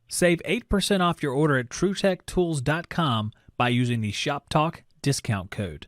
Save 8% off your order at TruTechTools.com by using the Shop Talk discount code.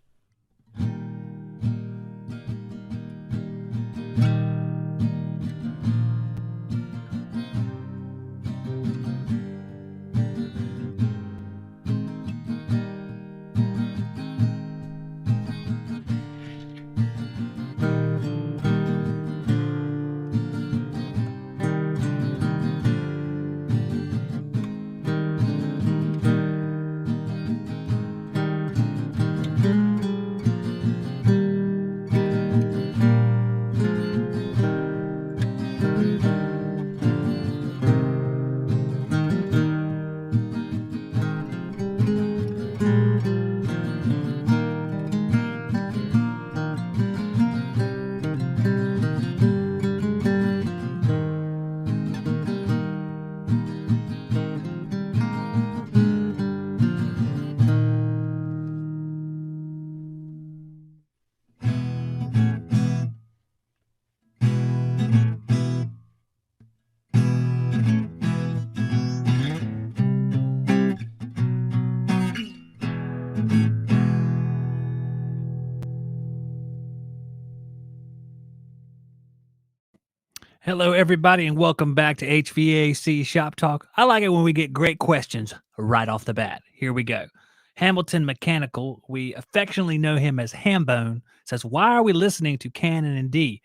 Hello, everybody, and welcome back to HVAC Shop Talk. I like it when we get great questions right off the bat. Here we go. Hamilton Mechanical, we affectionately know him as Hambone, says, why are we listening to Canon and D?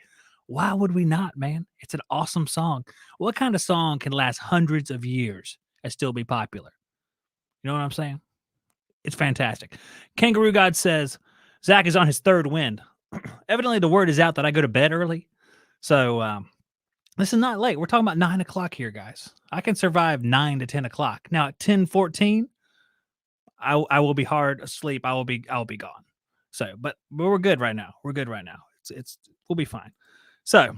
Why would we not, man? It's an awesome song. What kind of song can last hundreds of years and still be popular? You know what I'm saying? It's fantastic. Kangaroo God says, Zach is on his third wind. Evidently, the word is out that I go to bed early. So, this is not late. We're talking about 9 o'clock here, guys. I can survive 9 to 10 o'clock. Now at 10:14, I will be hard asleep. I'll be gone. So, but we're good right now. We're good right now. We'll be fine. So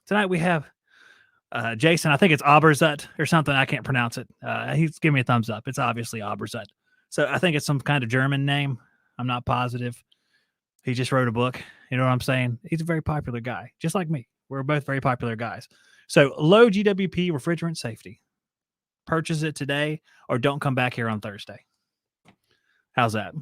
tonight we have Jason. I think it's Obrzut or something. I can't pronounce it. He's giving me a thumbs up. It's obviously Obrzut. So I think it's some kind of German name. I'm not positive. He just wrote a book. You know what I'm saying? He's a very popular guy, just like me. We're both very popular guys. So low GWP refrigerant safety. Purchase it today or don't come back here on Thursday. How's that?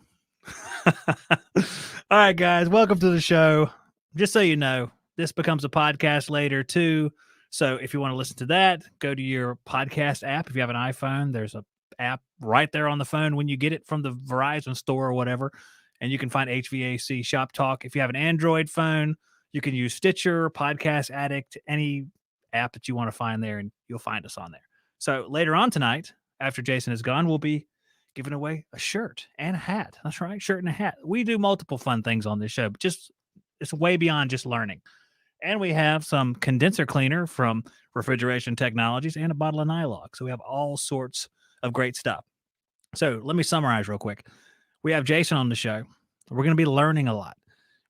All right, guys. Welcome to the show. Just so you know, this becomes a podcast later too. So if you want to listen to that, go to your podcast app. If you have an iPhone, there's an app right there on the phone when you get it from the Verizon store or whatever. And you can find HVAC Shop Talk. If you have an Android phone, you can use Stitcher, Podcast Addict, any app that you want to find there, and you'll find us on there. So later on tonight, after Jason is gone, we'll be giving away a shirt and a hat. That's right, shirt and a hat. We do multiple fun things on this show, but it's way beyond just learning. And we have some condenser cleaner from Refrigeration Technologies and a bottle of Nylog. So we have all sorts of great stuff. So let me summarize real quick. We have Jason on the show. We're going to be learning a lot.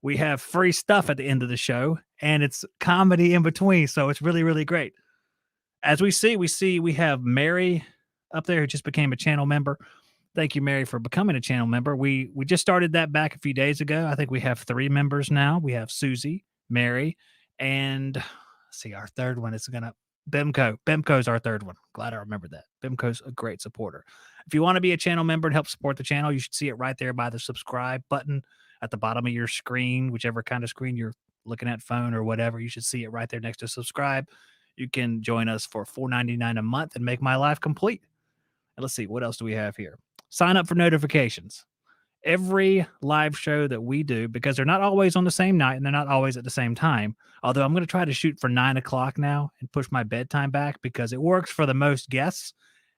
We have free stuff at the end of the show, and it's comedy in between. So it's really, really great. As we see we have Mary up there who just became a channel member. Thank you, Mary, for becoming a channel member. We just started that back a few days ago. I think we have 3 members now. We have Susie, Mary, and let's see, our third one is Bimco. Bimco's our third one. Glad I remembered that. Bimco's a great supporter. If you want to be a channel member and help support the channel, you should see it right there by the subscribe button at the bottom of your screen, whichever kind of screen you're looking at, phone or whatever. You should see it right there next to subscribe. You can join us for $4.99 a month and make my life complete. And let's see, what else do we have here? Sign up for notifications. Every live show that we do, because they're not always on the same night and they're not always at the same time, although I'm going to try to shoot for 9 o'clock now and push my bedtime back because it works for the most guests.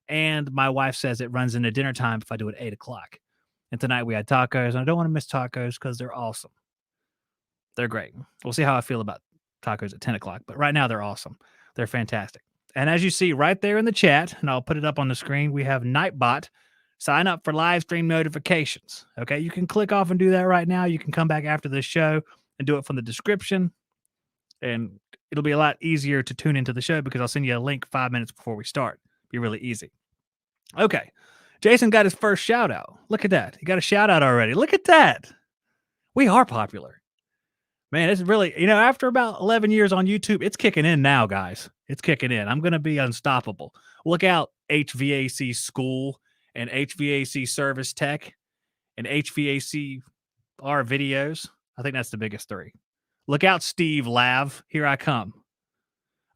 And my wife says it runs into dinner time if I do it at 8 o'clock. And tonight we had tacos, and I don't want to miss tacos because they're awesome. They're great. We'll see how I feel about tacos at 10 o'clock, but right now they're awesome. They're fantastic. And as you see right there in the chat, and I'll put it up on the screen, we have Nightbot. Sign up for live stream notifications. Okay, you can click off and do that right now. You can come back after this show and do it from the description, and it'll be a lot easier to tune into the show because I'll send you a link 5 minutes before we start. Be really easy. Okay, Jason got his first shout out. Look at that. He got a shout out already. Look at that. We are popular. Man, it's really, after about 11 years on YouTube, it's kicking in now, guys. It's kicking in. I'm going to be unstoppable. Look out, HVAC school and HVAC service tech and HVAC videos. I think that's the biggest three. Look out, Steve Lav. Here I come.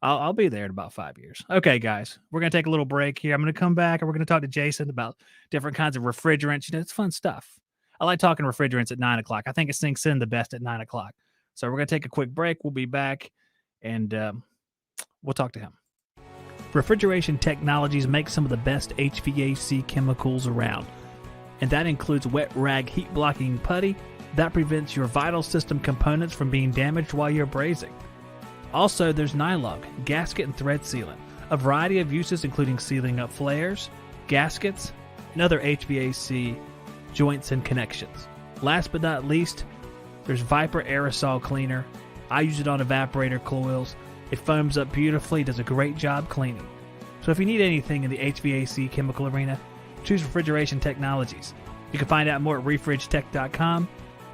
I'll be there in about 5 years. Okay, guys, we're going to take a little break here. I'm going to come back and we're going to talk to Jason about different kinds of refrigerants. You know, it's fun stuff. I like talking refrigerants at 9 o'clock. I think it sinks in the best at 9 o'clock. So we're going to take a quick break. We'll be back and we'll talk to him. Refrigeration Technologies make some of the best HVAC chemicals around. And that includes wet rag heat blocking putty that prevents your vital system components from being damaged while you're brazing. Also, there's Nylog, gasket and thread sealant, a variety of uses including sealing up flares, gaskets, and other HVAC joints and connections. Last but not least, there's Viper Aerosol Cleaner. I use it on evaporator coils. It foams up beautifully, does a great job cleaning. So if you need anything in the HVAC chemical arena, choose Refrigeration Technologies. You can find out more at refrigetech.com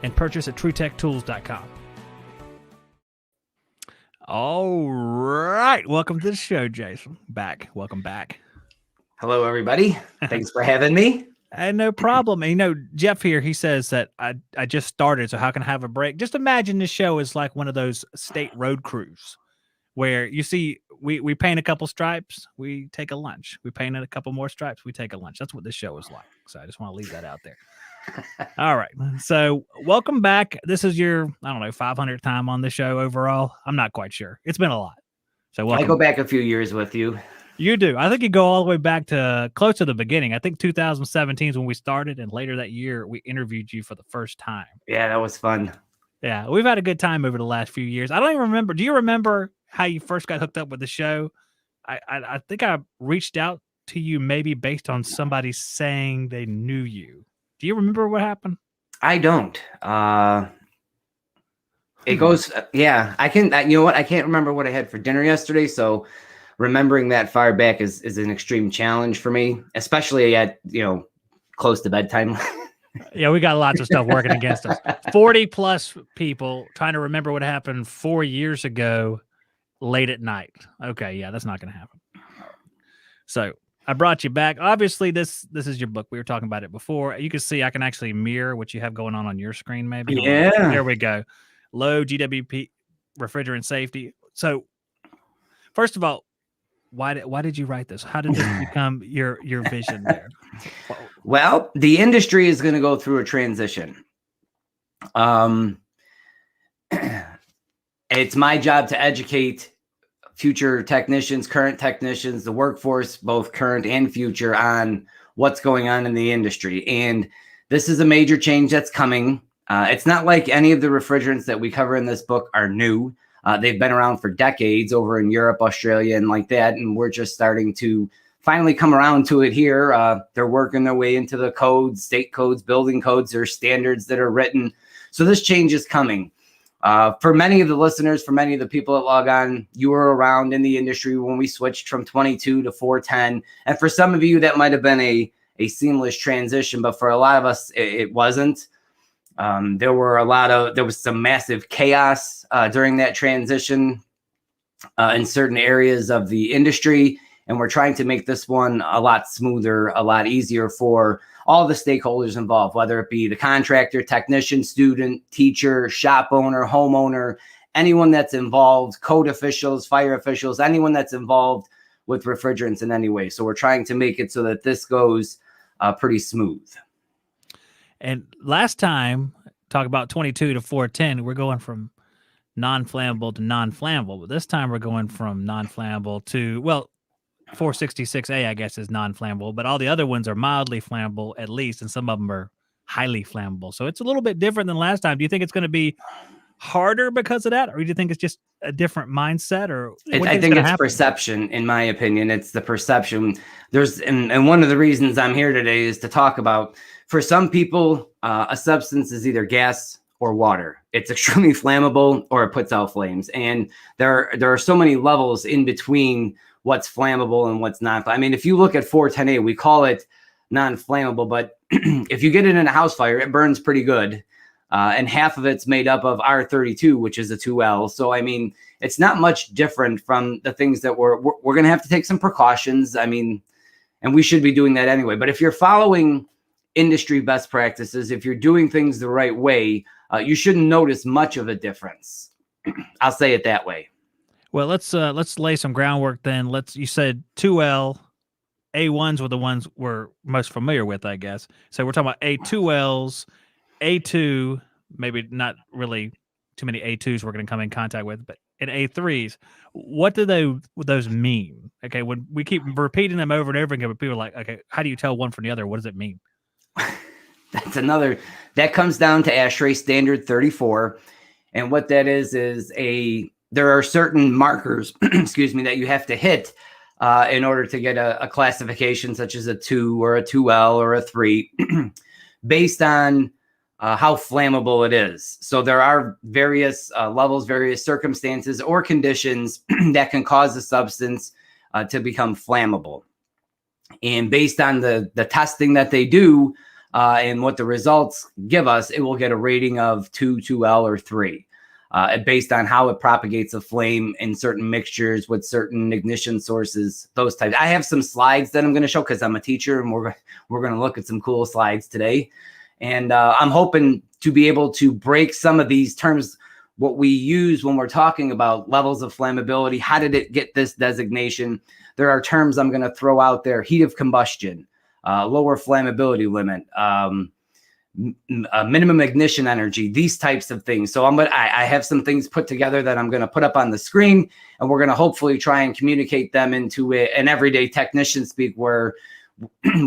and purchase at truetechtools.com. All right. Welcome to the show, Jason. Welcome back. Hello, everybody. Thanks for having me. And no problem. And, you know, Jeff here, he says that I just started, so how can I have a break? Just imagine this show is like one of those state road crews where you see we paint a couple stripes, we take a lunch. We paint a couple more stripes, we take a lunch. That's what this show is like. So I just want to leave that out there. All right. So welcome back. This is your, 500th time on the show overall. I'm not quite sure. It's been a lot. So welcome. I go back a few years with you. You do. I think you go all the way back to close to the beginning. I think 2017 is when we started, and later that year we interviewed you for the first time. Yeah, that was fun. Yeah, we've had a good time over the last few years. I don't even remember. Do you remember how you first got hooked up with the show? I think I reached out to you maybe based on somebody saying they knew you. Do you remember what happened? I don't. It goes, yeah, I can, you know what? I can't remember what I had for dinner yesterday. So remembering that far back is an extreme challenge for me, especially at, close to bedtime. Yeah, we got lots of stuff working against us. 40 plus people trying to remember what happened 4 years ago late at night. Okay, yeah, that's not going to happen. So I brought you back. Obviously, this is your book. We were talking about it before. You can see I can actually mirror what you have going on your screen, maybe. Yeah. There we go. Low GWP refrigerant safety. So first of all, why did you write this? How did this become your vision there? Well, the industry is going to go through a transition. It's my job to educate future technicians, current technicians, the workforce, both current and future, on what's going on in the industry. And this is a major change that's coming. It's not like any of the refrigerants that we cover in this book are new. They've been around for decades over in Europe, Australia, and like that. And we're just starting to finally come around to it here. They're working their way into the codes, state codes, building codes. There's standards that are written. So this change is coming. For many of the listeners, for many of the people that log on, you were around in the industry when we switched from 22 to 410. And for some of you, that might have been a seamless transition, but for a lot of us, it wasn't. There was some massive chaos during that transition in certain areas of the industry. And we're trying to make this one a lot smoother, a lot easier for all the stakeholders involved, whether it be the contractor, technician, student, teacher, shop owner, homeowner, anyone that's involved, code officials, fire officials, anyone that's involved with refrigerants in any way. So we're trying to make it so that this goes pretty smooth. And last time, talk about 22 to 410, we're going from non-flammable to non-flammable. But this time we're going from non-flammable to, 466A, I guess, is non-flammable. But all the other ones are mildly flammable, at least, and some of them are highly flammable. So it's a little bit different than last time. Do you think it's going to be harder because of that? Or do you think it's just a different mindset? Or I think it's perception, in my opinion. It's the perception. And one of the reasons I'm here today is to talk about, for some people, a substance is either gas or water. It's extremely flammable or it puts out flames. And there are so many levels in between what's flammable and what's not. I mean, if you look at 410A, we call it non-flammable, but if you get it in a house fire, it burns pretty good. and half of it's made up of R32, which is a 2L. So, I mean, it's not much different from the things that we're going to have to take some precautions. I mean, and we should be doing that anyway. But if you're following industry best practices, if you're doing things the right way, you shouldn't notice much of a difference. I'll say it that way. Well, let's lay some groundwork then. You said 2L, A1s were the ones we're most familiar with, I guess. So we're talking about A2Ls, A2, maybe not really too many A2s we're going to come in contact with, but in A3s, what do those mean? Okay, when we keep repeating them over and over again, but people are like, okay, how do you tell one from the other? What does it mean? That comes down to AHRI standard 34. And what that is there are certain markers, excuse me, that you have to hit in order to get a classification such as a 2 or a 2L or a 3 based on how flammable it is. So there are various levels, various circumstances or conditions that can cause a substance to become flammable. And based on the testing that they do and what the results give us, it will get a rating of 2, 2L, or 3. Based on how it propagates a flame in certain mixtures with certain ignition sources, those types. I have some slides that I'm going to show because I'm a teacher, and we're going to look at some cool slides today. And I'm hoping to be able to break some of these terms, what we use when we're talking about levels of flammability. How did it get this designation? There are terms I'm going to throw out there: heat of combustion, lower flammability limit, minimum ignition energy, these types of things. So I have some things put together that I'm going to put up on the screen, and we're going to hopefully try and communicate them into an everyday technician speak where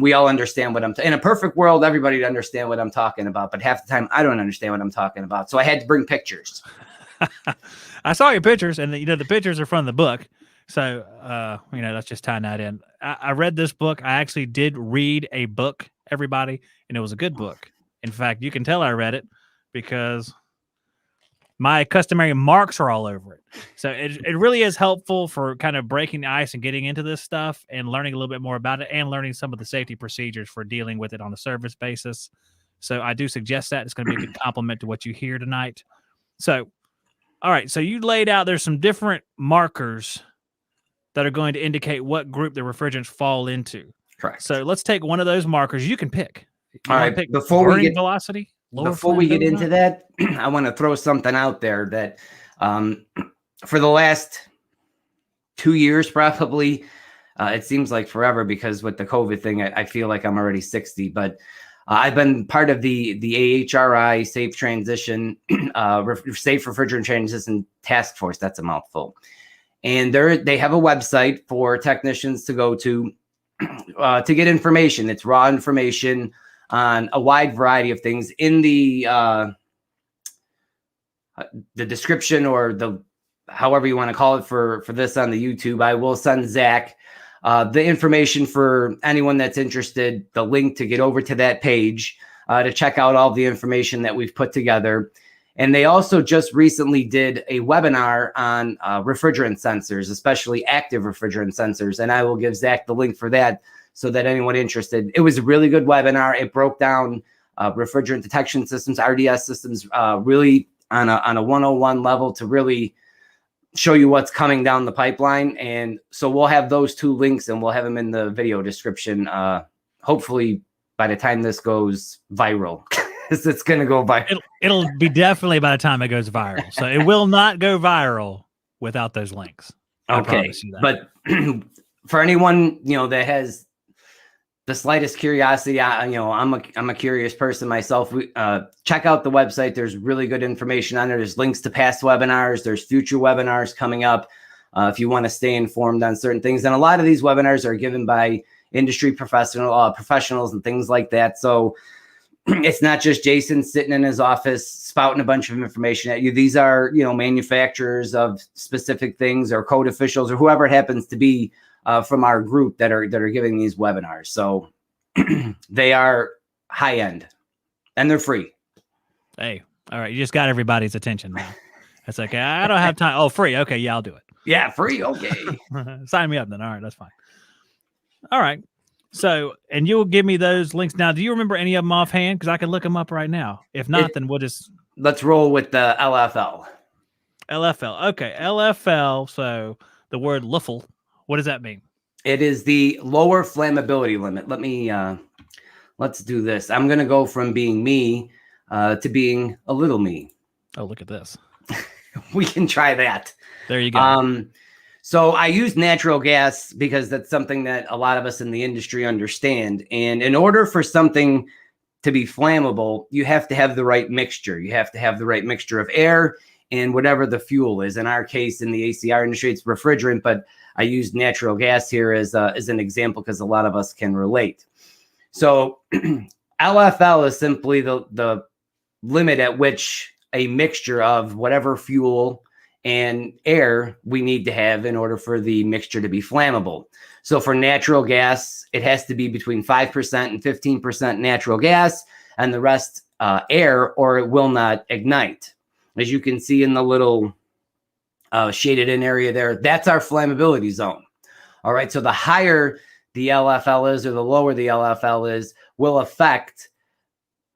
we all understand what in a perfect world, everybody would understand what I'm talking about, but half the time I don't understand what I'm talking about. So I had to bring pictures. I saw your pictures, and the pictures are from the book. So, let's just tie that in. I read this book. I actually did read a book, everybody, and it was a good book. In fact, you can tell I read it because my customary marks are all over it. So it really is helpful for kind of breaking the ice and getting into this stuff and learning a little bit more about it and learning some of the safety procedures for dealing with it on a service basis. So I do suggest that. It's going to be a good compliment to what you hear tonight. So, all right. So you laid out there's some different markers that are going to indicate what group the refrigerants fall into. Correct. So let's take one of those markers. You can pick. All right, before we get velocity, into that, I want to throw something out there that for the last 2 years, probably, it seems like forever because with the COVID thing, I feel like I'm already 60, but I've been part of the AHRI Safe Transition, Safe Refrigerant Transition Task Force. That's a mouthful. And they have a website for technicians to go to get information. It's raw information on a wide variety of things. In the description or the however you want to call it for this on the YouTube, I will send Zach the information for anyone that's interested, the link to get over to that page to check out all the information that we've put together. And they also just recently did a webinar on refrigerant sensors, especially active refrigerant sensors. And I will give Zach the link for that so that anyone interested. It was a really good webinar. It broke down refrigerant detection systems, RDS systems, really on a 101 level to really show you what's coming down the pipeline. And so we'll have those two links and we'll have them in the video description. Hopefully by the time this goes viral, it's going to go viral. It'll be definitely by the time it goes viral. So it will not go viral without those links. Okay. But for anyone, that has the slightest curiosity, I'm a curious person myself. Check out the website. There's really good information on there. There's links to past webinars. There's future webinars coming up if you want to stay informed on certain things. And a lot of these webinars are given by industry professionals and things like that. So it's not just Jason sitting in his office spouting a bunch of information at you. These are, manufacturers of specific things or code officials or whoever it happens to be from our group that are giving these webinars. So they are high end and they're free. Hey, all right. You just got everybody's attention now. That's okay. I don't have time. Oh, free. Okay. Yeah, I'll do it. Yeah, free. Okay. Sign me up then. All right. That's fine. All right. So, and you'll give me those links now. Do you remember any of them offhand? Because I can look them up right now. If not, then we'll just let's roll with the LFL. LFL. Okay, LFL. So the word LFL. What does that mean? It is the lower flammability limit. Let's do this. I'm going to go from being me to being a little me. Oh, look at this. We can try that. There you go. So I use natural gas because that's something that a lot of us in the industry understand. And in order for something to be flammable, you have to have the right mixture. You have to have the right mixture of air and whatever the fuel is. In our case, in the ACR industry, it's refrigerant, but I use natural gas here as an example because a lot of us can relate. So LFL is simply the limit at which a mixture of whatever fuel and air we need to have in order for the mixture to be flammable. So for natural gas, it has to be between 5% and 15% natural gas and the rest air, or it will not ignite. As you can see in the little shaded in area there, that's our flammability zone. All right, so the higher the LFL is or the lower the LFL is will affect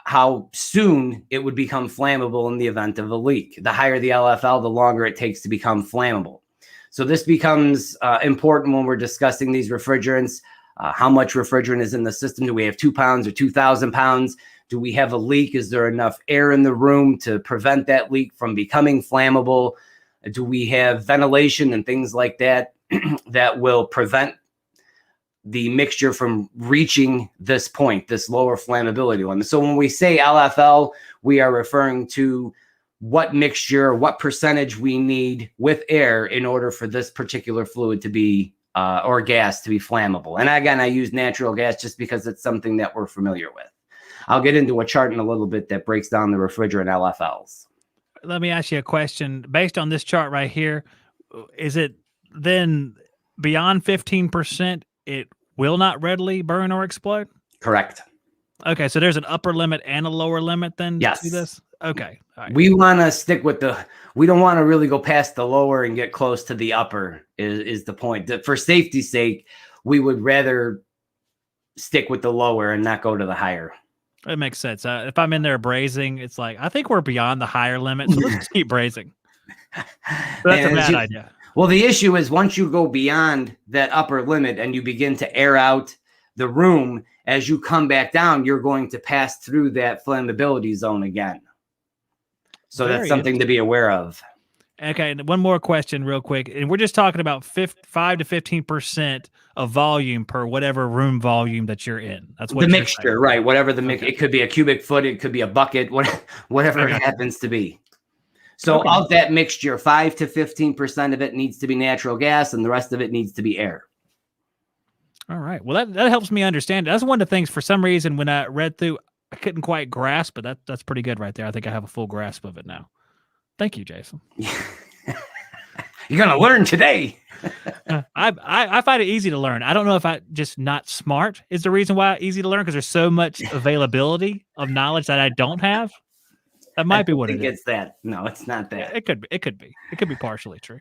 how soon it would become flammable in the event of a leak. The higher the LFL, the longer it takes to become flammable. So this becomes important when we're discussing these refrigerants. How much refrigerant is in the system? Do we have 2 pounds or 2,000 pounds? Do we have a leak? Is there enough air in the room to prevent that leak from becoming flammable? Do we have ventilation and things like that that will prevent the mixture from reaching this point, this lower flammability limit? So when we say LFL, we are referring to what mixture, what percentage we need with air in order for this particular fluid to be, or gas to be flammable. And again, I use natural gas just because it's something that we're familiar with. I'll get into a chart in a little bit that breaks down the refrigerant LFLs. Let me ask you a question. Based on this chart right here, is it then beyond 15%, it will not readily burn or explode? Correct. Okay, so there's an upper limit and a lower limit then Yes. to this? Okay. All right. We want to stick with we don't want to really go past the lower and get close to the upper is the point. For safety's sake, we would rather stick with the lower and not go to the higher. It makes sense. If I'm in there brazing, it's like, I think we're beyond the higher limit, so let's just keep brazing. So that's a bad idea. Well, the issue is once you go beyond that upper limit and you begin to air out the room, as you come back down, you're going to pass through that flammability zone again. So that's something to be aware of. Okay, and one more question real quick. And we're just talking about 5 to 15% of volume per whatever room volume that you're in. That's what the mixture, saying. Right? Whatever the mix, it could be a cubic foot, it could be a bucket, whatever it happens to be. So of that mixture, 5 to 15% of it needs to be natural gas, and the rest of it needs to be air. All right. Well, that helps me understand. That's one of the things. For some reason, when I read through, I couldn't quite grasp, but that's pretty good right there. I think I have a full grasp of it now. Thank you, Jason. You're gonna learn today. I find it easy to learn. I don't know if I just not smart is the reason why easy to learn, because there's so much availability of knowledge that I don't have. That might be what it is. It's that. No, it's not that. It could be. It could be. It could be partially true.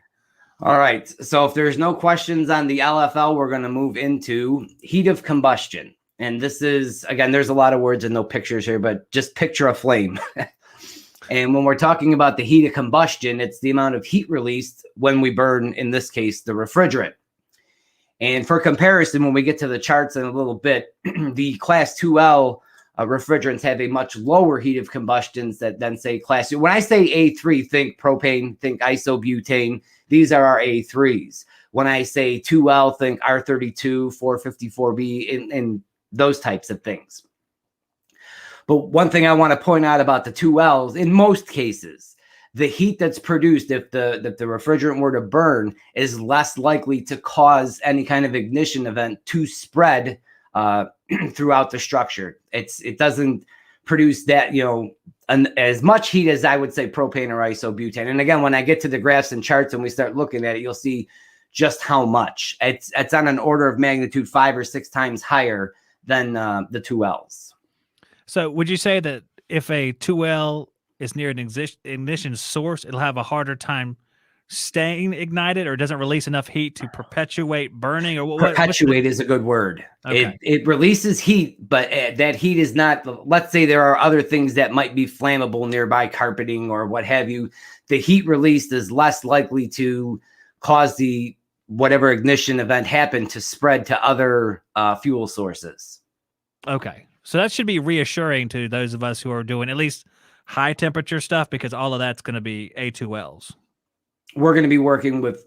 All right. So if there's no questions on the LFL, we're going to move into heat of combustion. And this is, again, there's a lot of words and no pictures here, but just picture a flame. And when we're talking about the heat of combustion, it's the amount of heat released when we burn, in this case, the refrigerant. And for comparison, when we get to the charts in a little bit, the class 2L refrigerants have a much lower heat of combustions than say class 2. When I say A3, think propane, think isobutane. These are our A3s. When I say 2L, think R32, 454B, and those types of things. But one thing I want to point out about the 2Ls, in most cases, the heat that's produced if the refrigerant were to burn is less likely to cause any kind of ignition event to spread throughout the structure. It doesn't produce that, as much heat as I would say propane or isobutane. And again, when I get to the graphs and charts and we start looking at it, you'll see just how much. It's on an order of magnitude 5 or 6 times higher than the 2Ls. So would you say that if a 2L is near an ignition source, it'll have a harder time staying ignited, or doesn't release enough heat to perpetuate burning, or Perpetuate is a good word. Okay. It releases heat, but that heat is not, let's say there are other things that might be flammable nearby, carpeting or what have you. The heat released is less likely to cause the whatever ignition event happened to spread to other fuel sources. Okay. So that should be reassuring to those of us who are doing at least high temperature stuff, because all of that's going to be A2Ls. We're going to be working with,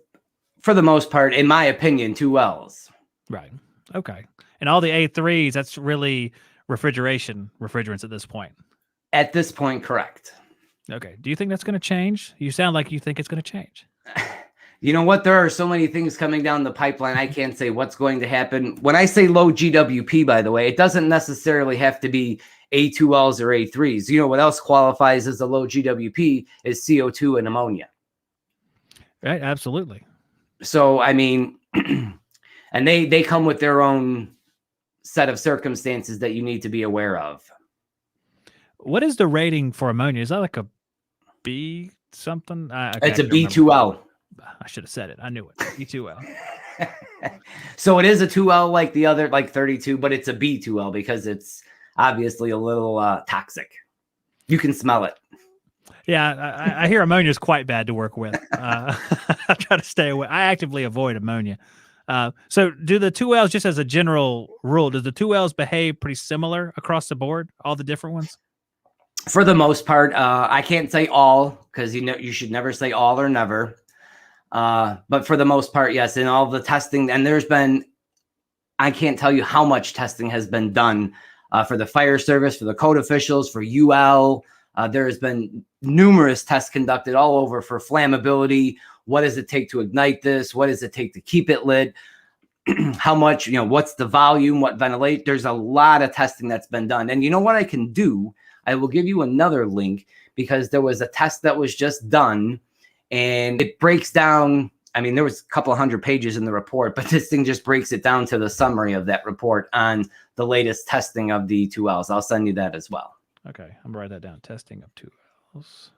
for the most part, in my opinion, 2Ls. Right. Okay. And all the A3s, that's really refrigerants at this point. At this point, correct. Okay. Do you think that's going to change? You sound like you think it's going to change. You know what? There are so many things coming down the pipeline. I can't say what's going to happen. When I say low GWP, by the way, it doesn't necessarily have to be A2Ls or A3s. You know what else qualifies as a low GWP is CO2 and ammonia. Right. Absolutely. So, I mean, and they come with their own set of circumstances that you need to be aware of. What is the rating for ammonia? Is that like a B something? Okay, it's a B2L. I should have said it. I knew it. B2L. So it is a 2L like the other, like 32, but it's a B2L because it's obviously a little toxic. You can smell it. Yeah, I hear ammonia is quite bad to work with. I try to stay away. I actively avoid ammonia. So do the 2Ls, just as a general rule, does the 2Ls behave pretty similar across the board, all the different ones? For the most part, I can't say all, because you should never say all or never. But for the most part, yes, in all the testing, and there's been, I can't tell you how much testing has been done for the fire service, for the code officials, for UL. There has been numerous tests conducted all over for flammability. What does it take to ignite this? What does it take to keep it lit? How much, what's the volume? What ventilate? There's a lot of testing that's been done. And you know what I can do? I will give you another link, because there was a test that was just done, and it breaks down. I mean, there was a couple of 100 pages in the report, but this thing just breaks it down to the summary of that report on the latest testing of the 2Ls. I'll send you that as well. Okay, I'm gonna write that down. Testing of 2Ls.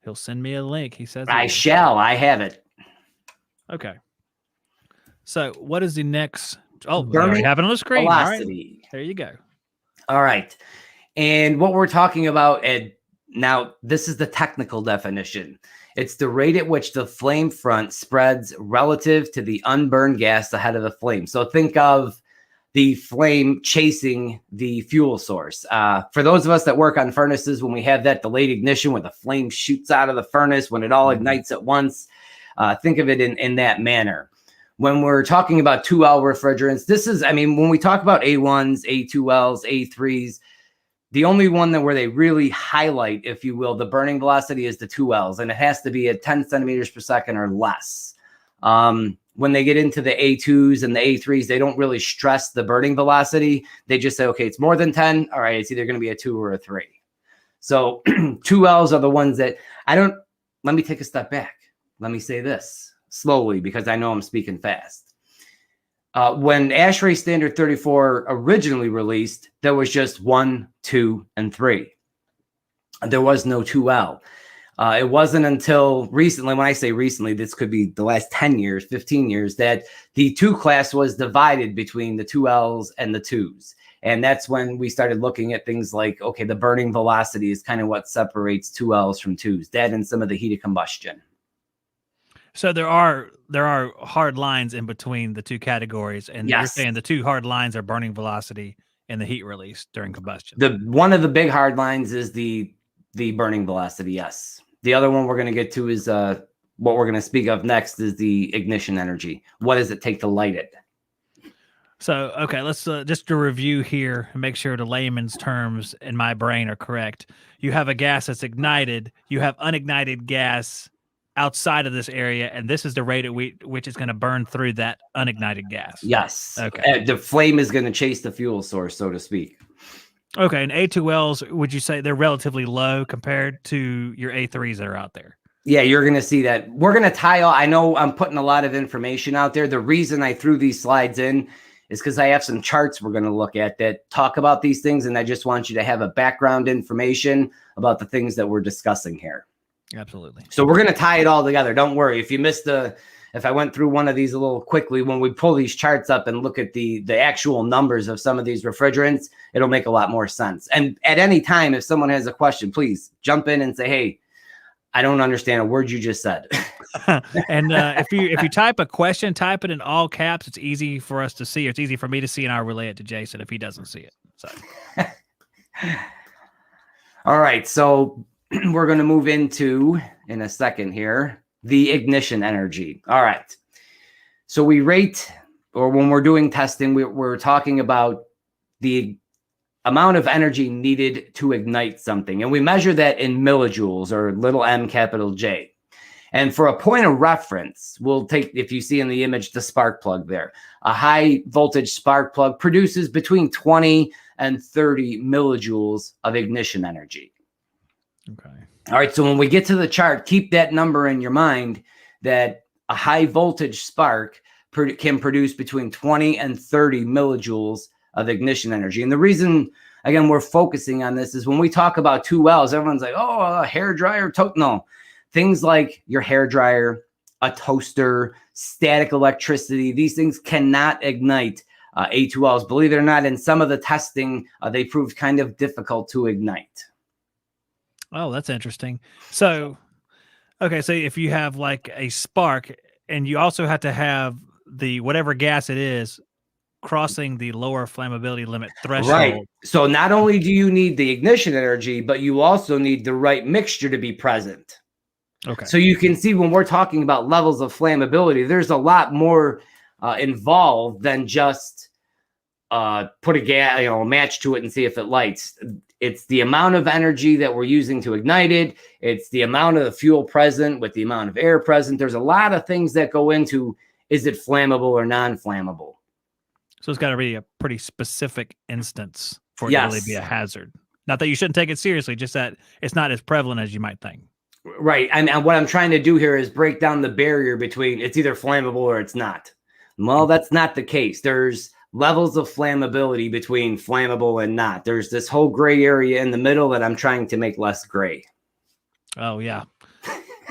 He'll send me a link. He says I shall. I have it. Okay. So what is the next? Oh, we Burning already have it on the screen. velocity. All right. There you go. All right. And what we're talking about, Ed, now this is the technical definition. It's the rate at which the flame front spreads relative to the unburned gas ahead of the flame. So think of the flame chasing the fuel source. For those of us that work on furnaces, when we have that delayed ignition, when the flame shoots out of the furnace, when it all ignites at once, think of it in that manner. When we're talking about 2L refrigerants, this is, I mean, when we talk about A1s, A2Ls, A3s, the only one that where they really highlight, if you will, the burning velocity is the 2Ls, and it has to be at 10 centimeters per second or less. When they get into the A2s and the A3s, they don't really stress the burning velocity. They just say, okay, it's more than 10. All right, it's either going to be a 2 or a 3. So 2Ls are the ones that let me take a step back. Let me say this slowly, because I know I'm speaking fast. When AHRI Standard 34 originally released, there was just 1, 2, and 3. There was no 2L. It wasn't until recently, when I say recently, this could be the last 10 years, 15 years, that the 2 class was divided between the 2Ls and the 2s. And that's when we started looking at things like, okay, the burning velocity is kind of what separates 2Ls from 2s, that and some of the heat of combustion. So there are hard lines in between the two categories, and yes, you're saying the two hard lines are burning velocity and the heat release during combustion. One of the big hard lines is the burning velocity. Yes. The other one we're going to get to is what we're going to speak of next is the ignition energy. What does it take to light it? So, okay, let's just to review here and make sure the layman's terms in my brain are correct. You have a gas that's ignited. You have unignited gas outside of this area, and this is the rate at which it's going to burn through that unignited gas. Yes. Okay. The flame is going to chase the fuel source, so to speak. Okay, and A2Ls, would you say they're relatively low compared to your A3s that are out there? Yeah, you're going to see that. We're going to tie all, I know I'm putting a lot of information out there. The reason I threw these slides in is because I have some charts we're going to look at that talk about these things, and I just want you to have a background information about the things that we're discussing here. Absolutely. So we're going to tie it all together. Don't worry. If you missed if I went through one of these a little quickly, when we pull these charts up and look at the actual numbers of some of these refrigerants, it'll make a lot more sense. And at any time, if someone has a question, please jump in and say, hey, I don't understand a word you just said. And if you type a question, type it in all caps. It's easy for us to see. It's easy for me to see, and I'll relay it to Jason if he doesn't see it. So, all right. So we're going to move into, in a second here, the ignition energy. All right. So we rate, or when we're doing testing, we're talking about the amount of energy needed to ignite something. And we measure that in millijoules, or little m, capital J. And for a point of reference, we'll take, if you see in the image, the spark plug there. A high voltage spark plug produces between 20 and 30 millijoules of ignition energy. okay. All right, so when we get to the chart, keep that number in your mind, that a high voltage spark can produce between 20 and 30 millijoules of ignition energy. And the reason, again, we're focusing on this is when we talk about 2Ls, everyone's like, oh, a hair dryer, no. Things like your hair dryer, a toaster, static electricity, these things cannot ignite A2Ls. Believe it or not, in some of the testing, they proved kind of difficult to ignite. Oh, that's interesting. So, okay, so if you have like a spark, and you also have to have the whatever gas it is crossing the lower flammability limit threshold. Right. So not only do you need the ignition energy, but you also need the right mixture to be present. Okay. So you can see when we're talking about levels of flammability, there's a lot more involved than just put a match to it and see if it lights. It's the amount of energy that we're using to ignite it. It's the amount of the fuel present with the amount of air present. There's a lot of things that go into, is it flammable or non-flammable? So it's got to be a pretty specific instance for it Yes. to really be a hazard. Not that you shouldn't take it seriously, just that it's not as prevalent as you might think. Right. And what I'm trying to do here is break down the barrier between it's either flammable or it's not. Well, that's not the case. There's levels of flammability between flammable and not. There's this whole gray area in the middle that I'm trying to make less gray. Oh, yeah.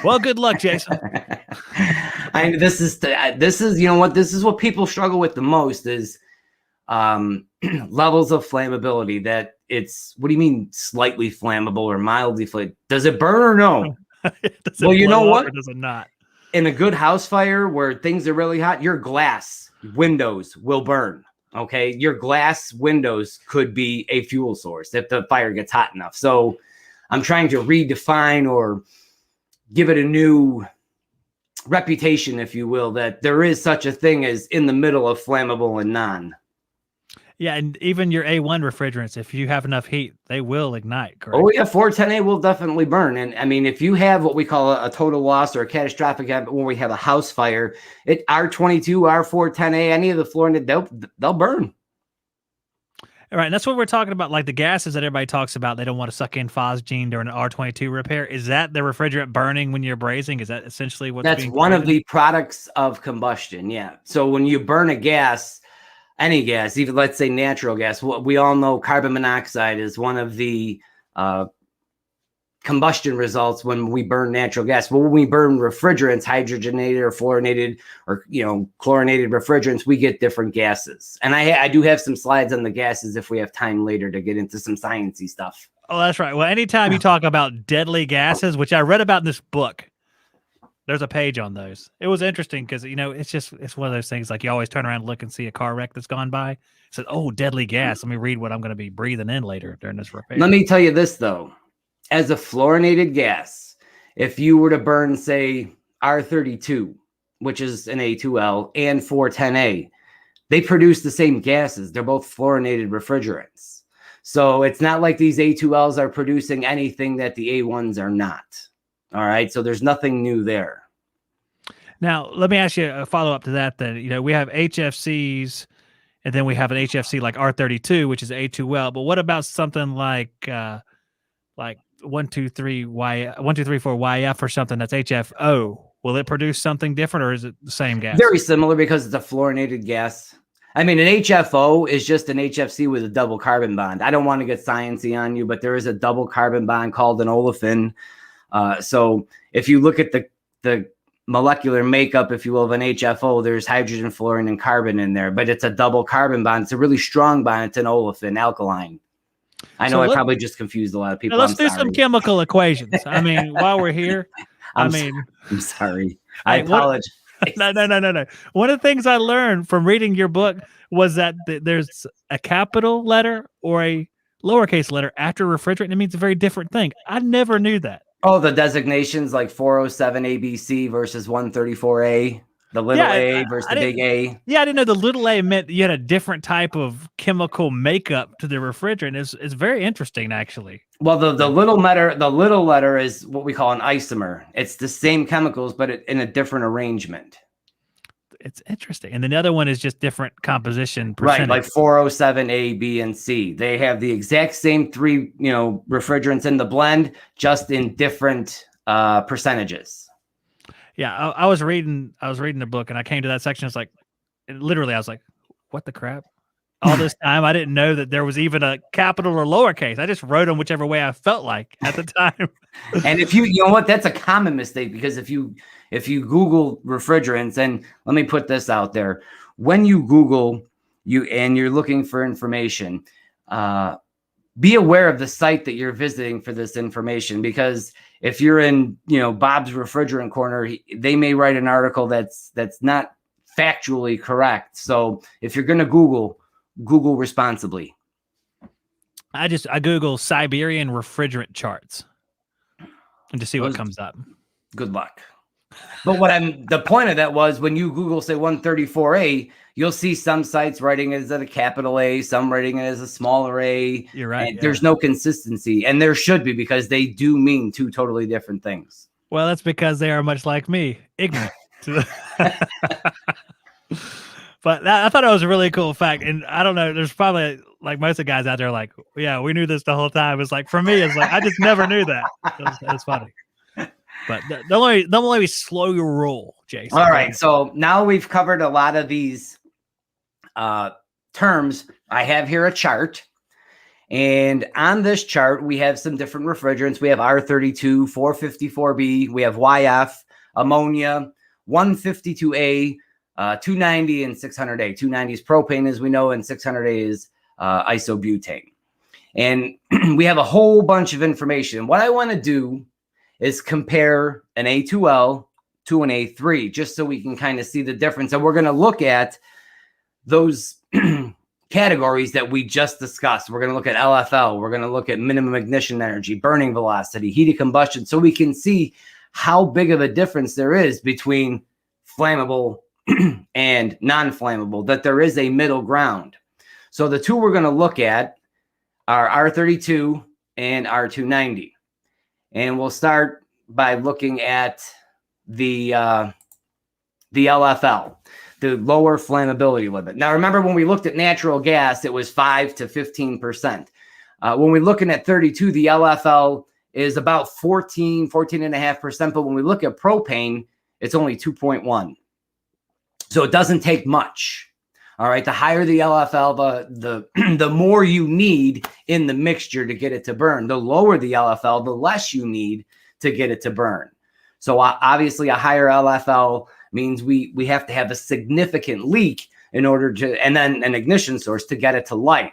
Well, good luck, Jason. This is, you know what, this is what people struggle with the most is levels of flammability. That it's, what do you mean slightly flammable or mildly flammable? Does it burn or no? Well, you know what? Or does it not? In a good house fire where things are really hot, your glass windows will burn. Okay. Your glass windows could be a fuel source if the fire gets hot enough. So I'm trying to redefine or give it a new reputation, if you will, that there is such a thing as in the middle of flammable and non. Yeah, and even your A1 refrigerants, if you have enough heat, they will ignite, correct? Oh, yeah, 410A will definitely burn. And I mean, if you have what we call a total loss or a catastrophic event, when we have a house fire, R22, R410A, any of the fluorinated, they'll burn. All right, and that's what we're talking about, like the gases that everybody talks about. They don't want to suck in phosgene during an R22 repair. Is that the refrigerant burning when you're brazing? Is that essentially what's That's one of the products of combustion, yeah. So when you burn a gas, any gas, even let's say natural gas, we all know carbon monoxide is one of the combustion results when we burn natural gas. Well, when we burn refrigerants, hydrogenated or fluorinated or chlorinated refrigerants, we get different gases. And I do have some slides on the gases if we have time later to get into some sciencey stuff. Oh, that's right. Well, anytime you talk about deadly gases, which I read about in this book, there's a page on those. It was interesting because, it's one of those things like you always turn around and look and see a car wreck that's gone by. It said, oh, deadly gas. Let me read what I'm going to be breathing in later during this repair. Let me tell you this, though. As a fluorinated gas, if you were to burn, say, R32, which is an A2L, and 410A, they produce the same gases. They're both fluorinated refrigerants. So it's not like these A2Ls are producing anything that the A1s are not. All right. So there's nothing new there. Now, let me ask you a follow-up to that then. We have HFCs, and then we have an HFC like R32, which is A2L. But what about something like 1,2,3,4YF or something that's HFO? Will it produce something different, or is it the same gas? Very similar because it's a fluorinated gas. I mean, an HFO is just an HFC with a double carbon bond. I don't want to get sciencey on you, but there is a double carbon bond called an olefin. So if you look at the molecular makeup, if you will, of an HFO, there's hydrogen, fluorine, and carbon in there, but it's a double carbon bond. It's a really strong bond. It's an olefin, alkaline. I know I probably just confused a lot of people. Let's do some chemical equations. I mean, while we're here, I'm sorry. I apologize. No. One of the things I learned from reading your book was that there's a capital letter or a lowercase letter after refrigerant. It means a very different thing. I never knew that. Oh, the designations like 407 ABC versus 134A, the little a versus the big A. Yeah, I didn't know the little a meant you had a different type of chemical makeup to the refrigerant. It's very interesting, actually. Well, the little letter is what we call an isomer. It's the same chemicals, but in a different arrangement. It's interesting. And then the other one is just different composition percentage. Right, like 407 A, B, and C. They have the exact same three, refrigerants in the blend, just in different percentages. Yeah, I was reading the book and I came to that section. It's like, literally, I was like, what the crap? All this time, I didn't know that there was even a capital or lowercase. I just wrote them whichever way I felt like at the time. And if you know what, that's a common mistake, because if you Google refrigerants, and let me put this out there, when you Google and you're looking for information, be aware of the site that you're visiting for this information, because if you're in, Bob's Refrigerant Corner, they may write an article that's not factually correct. So if you're going to Google responsibly. I Google Siberian refrigerant charts and to see what comes up. Good luck. But the point of that was, when you Google, say, 134A, you'll see some sites writing it as a capital A, some writing it as a smaller A. You're right. And there's no consistency, and there should be, because they do mean two totally different things. Well, that's because they are much like me, ignorant. But I thought it was a really cool fact. And I don't know, there's probably, like, most of the guys out there like, yeah, we knew this the whole time. It's like, for me, it's like, I just never knew that. It's funny. But don't let me slow your roll, Jason. All right. So now we've covered a lot of these terms. I have here a chart. And on this chart, we have some different refrigerants. We have R32, 454B. We have YF, ammonia, 152A, 290 and 600A. 290 is propane, as we know, and 600A is isobutane. And we have a whole bunch of information. What I want to do is compare an A2L to an A3, just so we can kind of see the difference. And we're going to look at those categories that we just discussed. We're going to look at LFL. We're going to look at minimum ignition energy, burning velocity, heat of combustion, so we can see how big of a difference there is between flammable and non-flammable, that there is a middle ground. So the two we're going to look at are R32 and R290. And we'll start by looking at the LFL, the lower flammability limit. Now, remember, when we looked at natural gas, it was 5 to 15%. When we're looking at 32, the LFL is about 14.5%. But when we look at propane, it's only 2.1. So it doesn't take much. All right. The higher the LFL, the more you need in the mixture to get it to burn. The lower the LFL, the less you need to get it to burn. So obviously a higher LFL means we have to have a significant leak in order to, and then an ignition source to get it to light.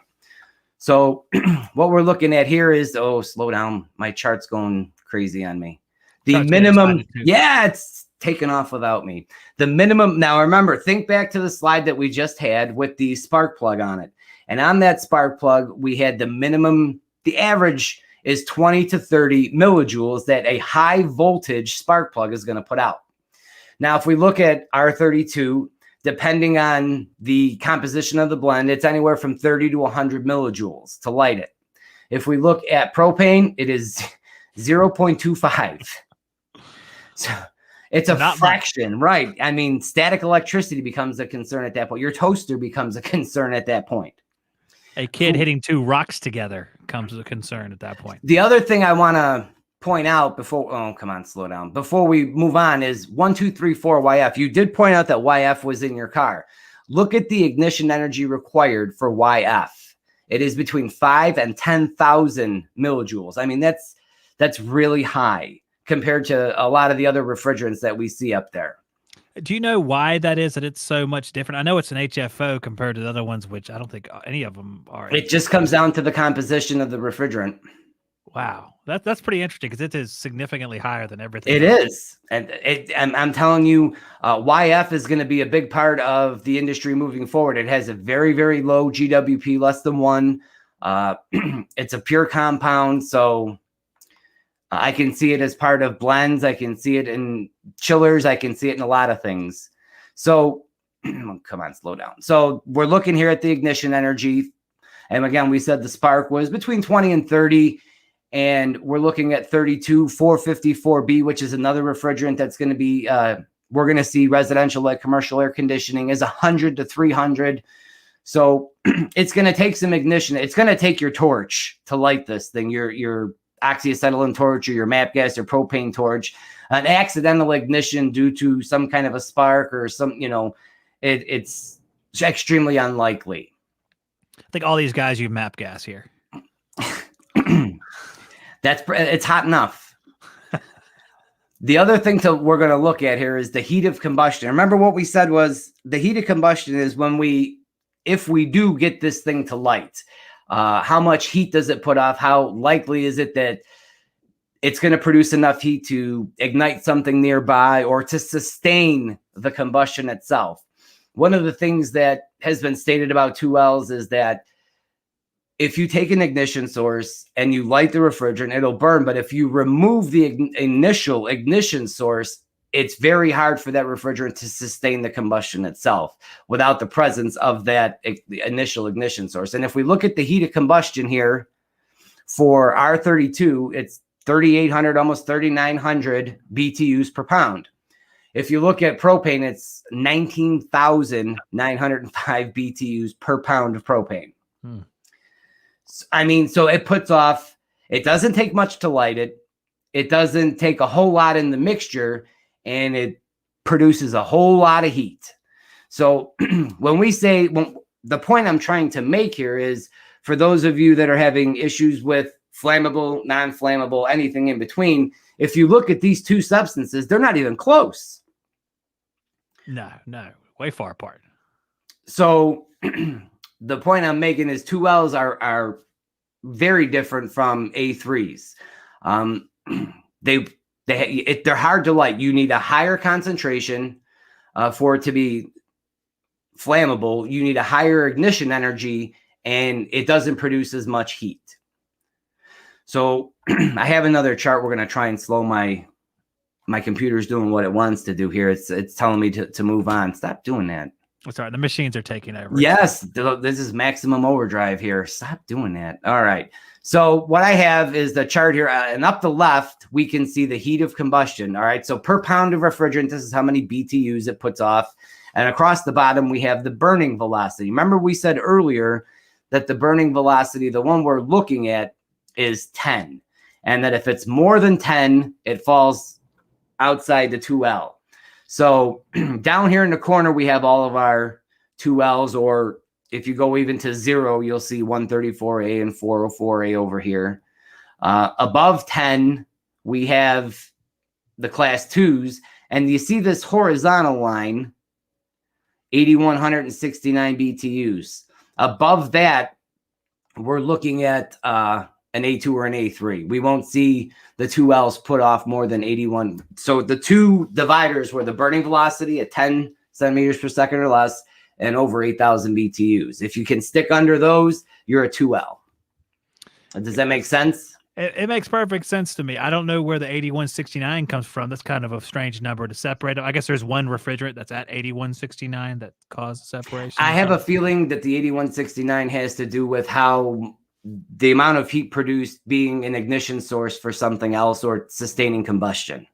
So what we're looking at here is, slow down. My chart's going crazy on me. The minimum, it's taken off without me. The minimum, now remember, think back to the slide that we just had with the spark plug on it. And on that spark plug, we had the minimum, the average is 20 to 30 millijoules that a high voltage spark plug is going to put out. Now, if we look at R32, depending on the composition of the blend, it's anywhere from 30 to 100 millijoules to light it. If we look at propane, it is 0.25. So it's a fraction, right? I mean, static electricity becomes a concern at that point. Your toaster becomes a concern at that point. A kid hitting two rocks together becomes a concern at that point. The other thing I want to point out before, slow down. Before we move on is 1, 2, 3, 4 YF. You did point out that YF was in your car. Look at the ignition energy required for YF. It is between 5 and 10,000 millijoules. I mean, that's really high. compared to a lot of the other refrigerants that we see up there. Do you know why that is, that it's so much different? I know it's an HFO compared to the other ones, which I don't think any of them are. It just comes down to the composition of the refrigerant. Wow. That's pretty interesting because it is significantly higher than everything. It is. And I'm telling you, YF is going to be a big part of the industry moving forward. It has a very, very low GWP, less than 1. It's a pure compound. So I can see it as part of blends. I can see it in chillers. I can see it in a lot of things. So come on, slow down. So we're looking here at the ignition energy. And again, we said the spark was between 20 and 30. And we're looking at 32, 454B, which is another refrigerant that's going to be, we're going to see residential like commercial air conditioning is 100 to 300. So it's going to take some ignition. It's going to take your torch to light this thing, your oxyacetylene torch or your MAP gas or propane torch. An accidental ignition due to some kind of a spark or some, it's extremely unlikely. I think all these guys use MAP gas here. It's hot enough. The other thing we're going to look at here is the heat of combustion. Remember what we said was the heat of combustion is if we do get this thing to light, how much heat does it put off? How likely is it that it's going to produce enough heat to ignite something nearby or to sustain the combustion itself? One of the things that has been stated about 2Ls is that if you take an ignition source and you light the refrigerant, it'll burn. But if you remove the initial ignition source, it's very hard for that refrigerant to sustain the combustion itself without the presence of that initial ignition source. And if we look at the heat of combustion here for R32, it's 3,800, almost 3,900 BTUs per pound. If you look at propane, it's 19,905 BTUs per pound of propane. I mean, so it puts off, it doesn't take much to light it. It doesn't take a whole lot in the mixture, and it produces a whole lot of heat. So the point I'm trying to make here is for those of you that are having issues with flammable, non-flammable, anything in between, if you look at these two substances, they're not even close. No, way far apart. So the point I'm making is 2Ls are very different from A3s. They're hard to light. You need a higher concentration for it to be flammable. You need a higher ignition energy, and it doesn't produce as much heat. So I have another chart. We're going to try and slow my computer's doing what it wants to do here. It's telling me to move on. Stop doing that. Sorry, the machines are taking over. Yes, this is maximum overdrive here. Stop doing that. All right. So what I have is the chart here, and up the left, we can see the heat of combustion. All right. So per pound of refrigerant, this is how many BTUs it puts off. And across the bottom, we have the burning velocity. Remember, we said earlier that the burning velocity, the one we're looking at, is 10. And that if it's more than 10, it falls outside the 2L. So down here in the corner, we have all of our 2Ls, or if you go even to 0, you'll see 134A and 404A over here. Above 10, we have the class 2s, and you see this horizontal line, 8,169 BTUs. Above that, we're looking at an A2 or an A3. We won't see the 2Ls put off more than 81. So the two dividers were the burning velocity at 10 centimeters per second or less and over 8,000 BTUs. If you can stick under those, you're a 2L. Does that make sense? It makes perfect sense to me. I don't know where the 8169 comes from. That's kind of a strange number to separate. I guess there's one refrigerant that's at 8169 that caused separation. I have a feeling that the 8169 has to do with how the amount of heat produced being an ignition source for something else or sustaining combustion.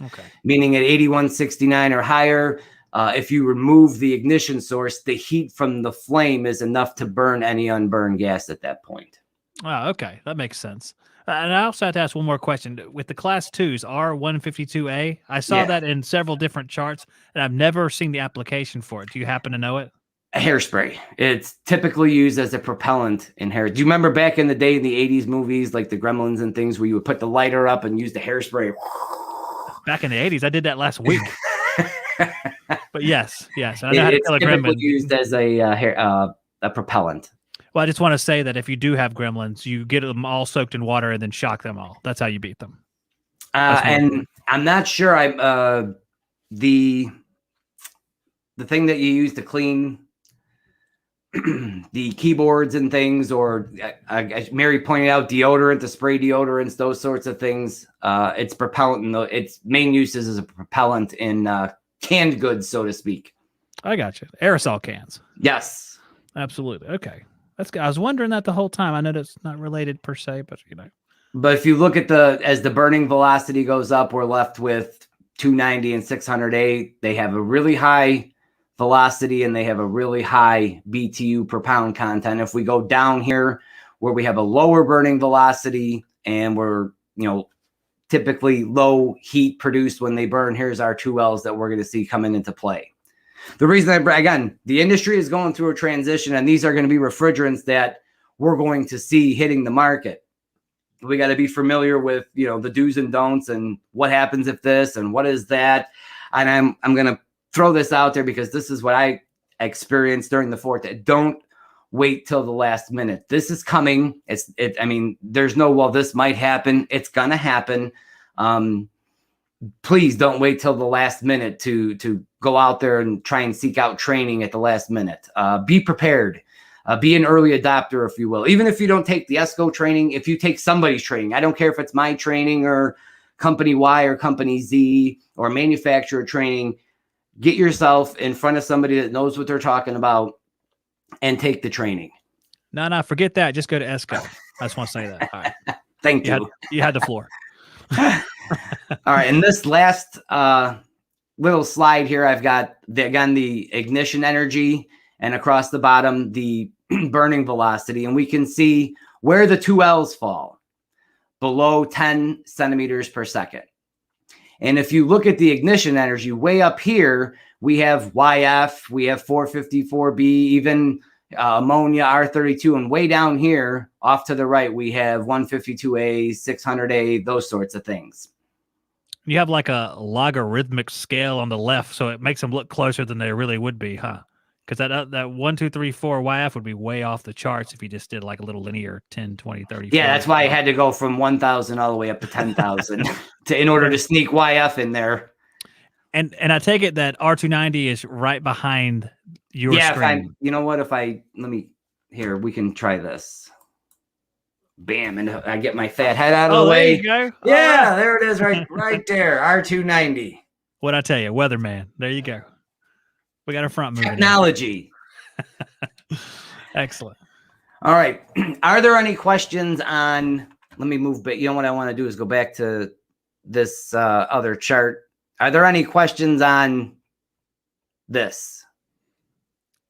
Okay. Meaning at 8169 or higher, if you remove the ignition source, the heat from the flame is enough to burn any unburned gas at that point. Oh, okay. That makes sense. And I also have to ask one more question. With the class 2s, R152A, I saw that in several different charts, and I've never seen the application for it. Do you happen to know it? Hairspray. It's typically used as a propellant in hair. Do you remember back in the day in the 80s movies, like the Gremlins and things, where you would put the lighter up and use the hairspray? Back in the 80s, I did that last week. But yes, and I know how to It's kill a typically gremlin. used as a propellant. Well, I just want to say that if you do have gremlins, you get them all soaked in water and then shock them all. That's how you beat them. And I'm not sure. The thing that you use to clean the keyboards and things, or Mary pointed out, deodorant, the spray deodorants, those sorts of things. It's propellant, and its main uses as a propellant in canned goods, so to speak. I got you. Aerosol cans. Yes, absolutely. Okay, that's good. I was wondering that the whole time. I know that's not related per se, but But if you look at as the burning velocity goes up, we're left with 290 and 600A. They have a really high velocity and they have a really high BTU per pound content. If we go down here where we have a lower burning velocity and we're, typically low heat produced when they burn, here's our 2Ls that we're going to see coming into play. The reason again, the industry is going through a transition, and these are going to be refrigerants that we're going to see hitting the market. We got to be familiar with, the do's and don'ts and what happens if this and what is that. And I'm going to throw this out there because this is what I experienced during the fourth. Don't wait till the last minute. This is coming. There's no, well, this might happen. It's going to happen. Please don't wait till the last minute to go out there and try and seek out training at the last minute. Be prepared. Be an early adopter, if you will. Even if you don't take the Esco training, if you take somebody's training, I don't care if it's my training or company Y or company Z or manufacturer training, get yourself in front of somebody that knows what they're talking about and take the training. No, forget that. Just go to Esco. I just want to say that. All right. Thank you. You had the floor. All right. And this last little slide here, I've got, the ignition energy, and across the bottom, the burning velocity. And we can see where the 2Ls fall, below 10 centimeters per second. And if you look at the ignition energy way up here, we have YF, we have 454B, even ammonia, R32. And way down here, off to the right, we have 152A, 600A, those sorts of things. You have like a logarithmic scale on the left, so it makes them look closer than they really would be, huh? Because that 1, 2, 3, 4 YF would be way off the charts if you just did like a little linear 10, 20, 30. Yeah, that's why I had to go from 1,000 all the way up to 10,000 in order to sneak YF in there. And I take it that R290 is right behind your screen. You know what? We can try this. Bam, and I get my fat head out of the way. There you go. Yeah, there it is, right there. R290. What'd I tell you? Weatherman. There you go. We got our front moving. Technology. Excellent. All right. Are there any questions on? Let me move. But what I want to do is go back to this other chart. Are there any questions on this?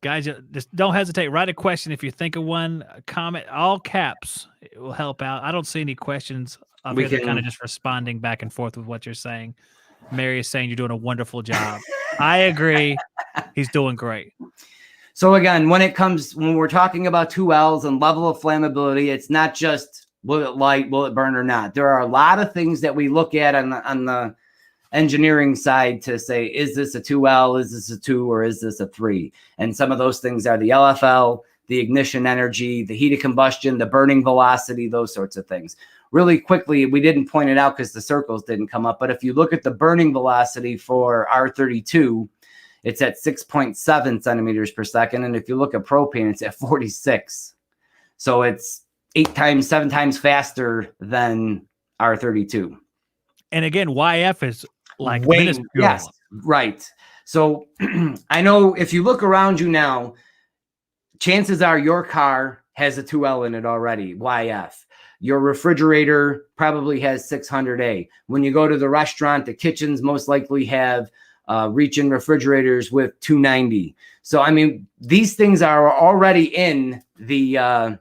Guys, just don't hesitate. Write a question if you think of one. A comment, all caps. It will help out. I don't see any questions. They're kind of just responding back and forth with what you're saying. Mary is saying you're doing a wonderful job. I agree. He's doing great. So again, when we're talking about 2Ls and level of flammability, it's not just will it light, will it burn or not. There are a lot of things that we look at on the engineering side to say, is this a 2L, is this a 2, or is this a 3? And some of those things are the LFL, the ignition energy, the heat of combustion, the burning velocity, those sorts of things. Really quickly, we didn't point it out because the circles didn't come up, but if you look at the burning velocity for R32, it's at 6.7 centimeters per second. And if you look at propane, it's at 46. So it's 7 times faster than R32. And again, YF is like minuscule. Yes, right. So I know if you look around you now, chances are your car has a 2L in it already, YF. Your refrigerator probably has 600A. When you go to the restaurant, the kitchens most likely have reach-in refrigerators with 290. So, these things are already in the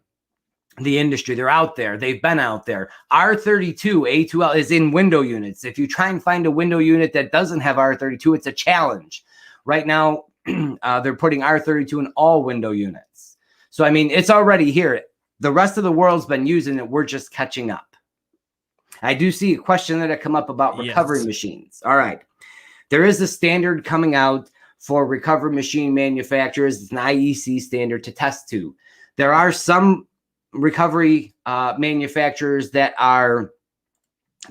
industry. They're out there. They've been out there. R32 A2L is in window units. If you try and find a window unit that doesn't have R32, it's a challenge. Right now, They're putting R32 in all window units. So, I mean, it's already here. The rest of the world's been using it. We're just catching up. I do see a question that come up about recovery machines. All right. There is a standard coming out for recovery machine manufacturers. It's an IEC standard to test to. There are some recovery manufacturers that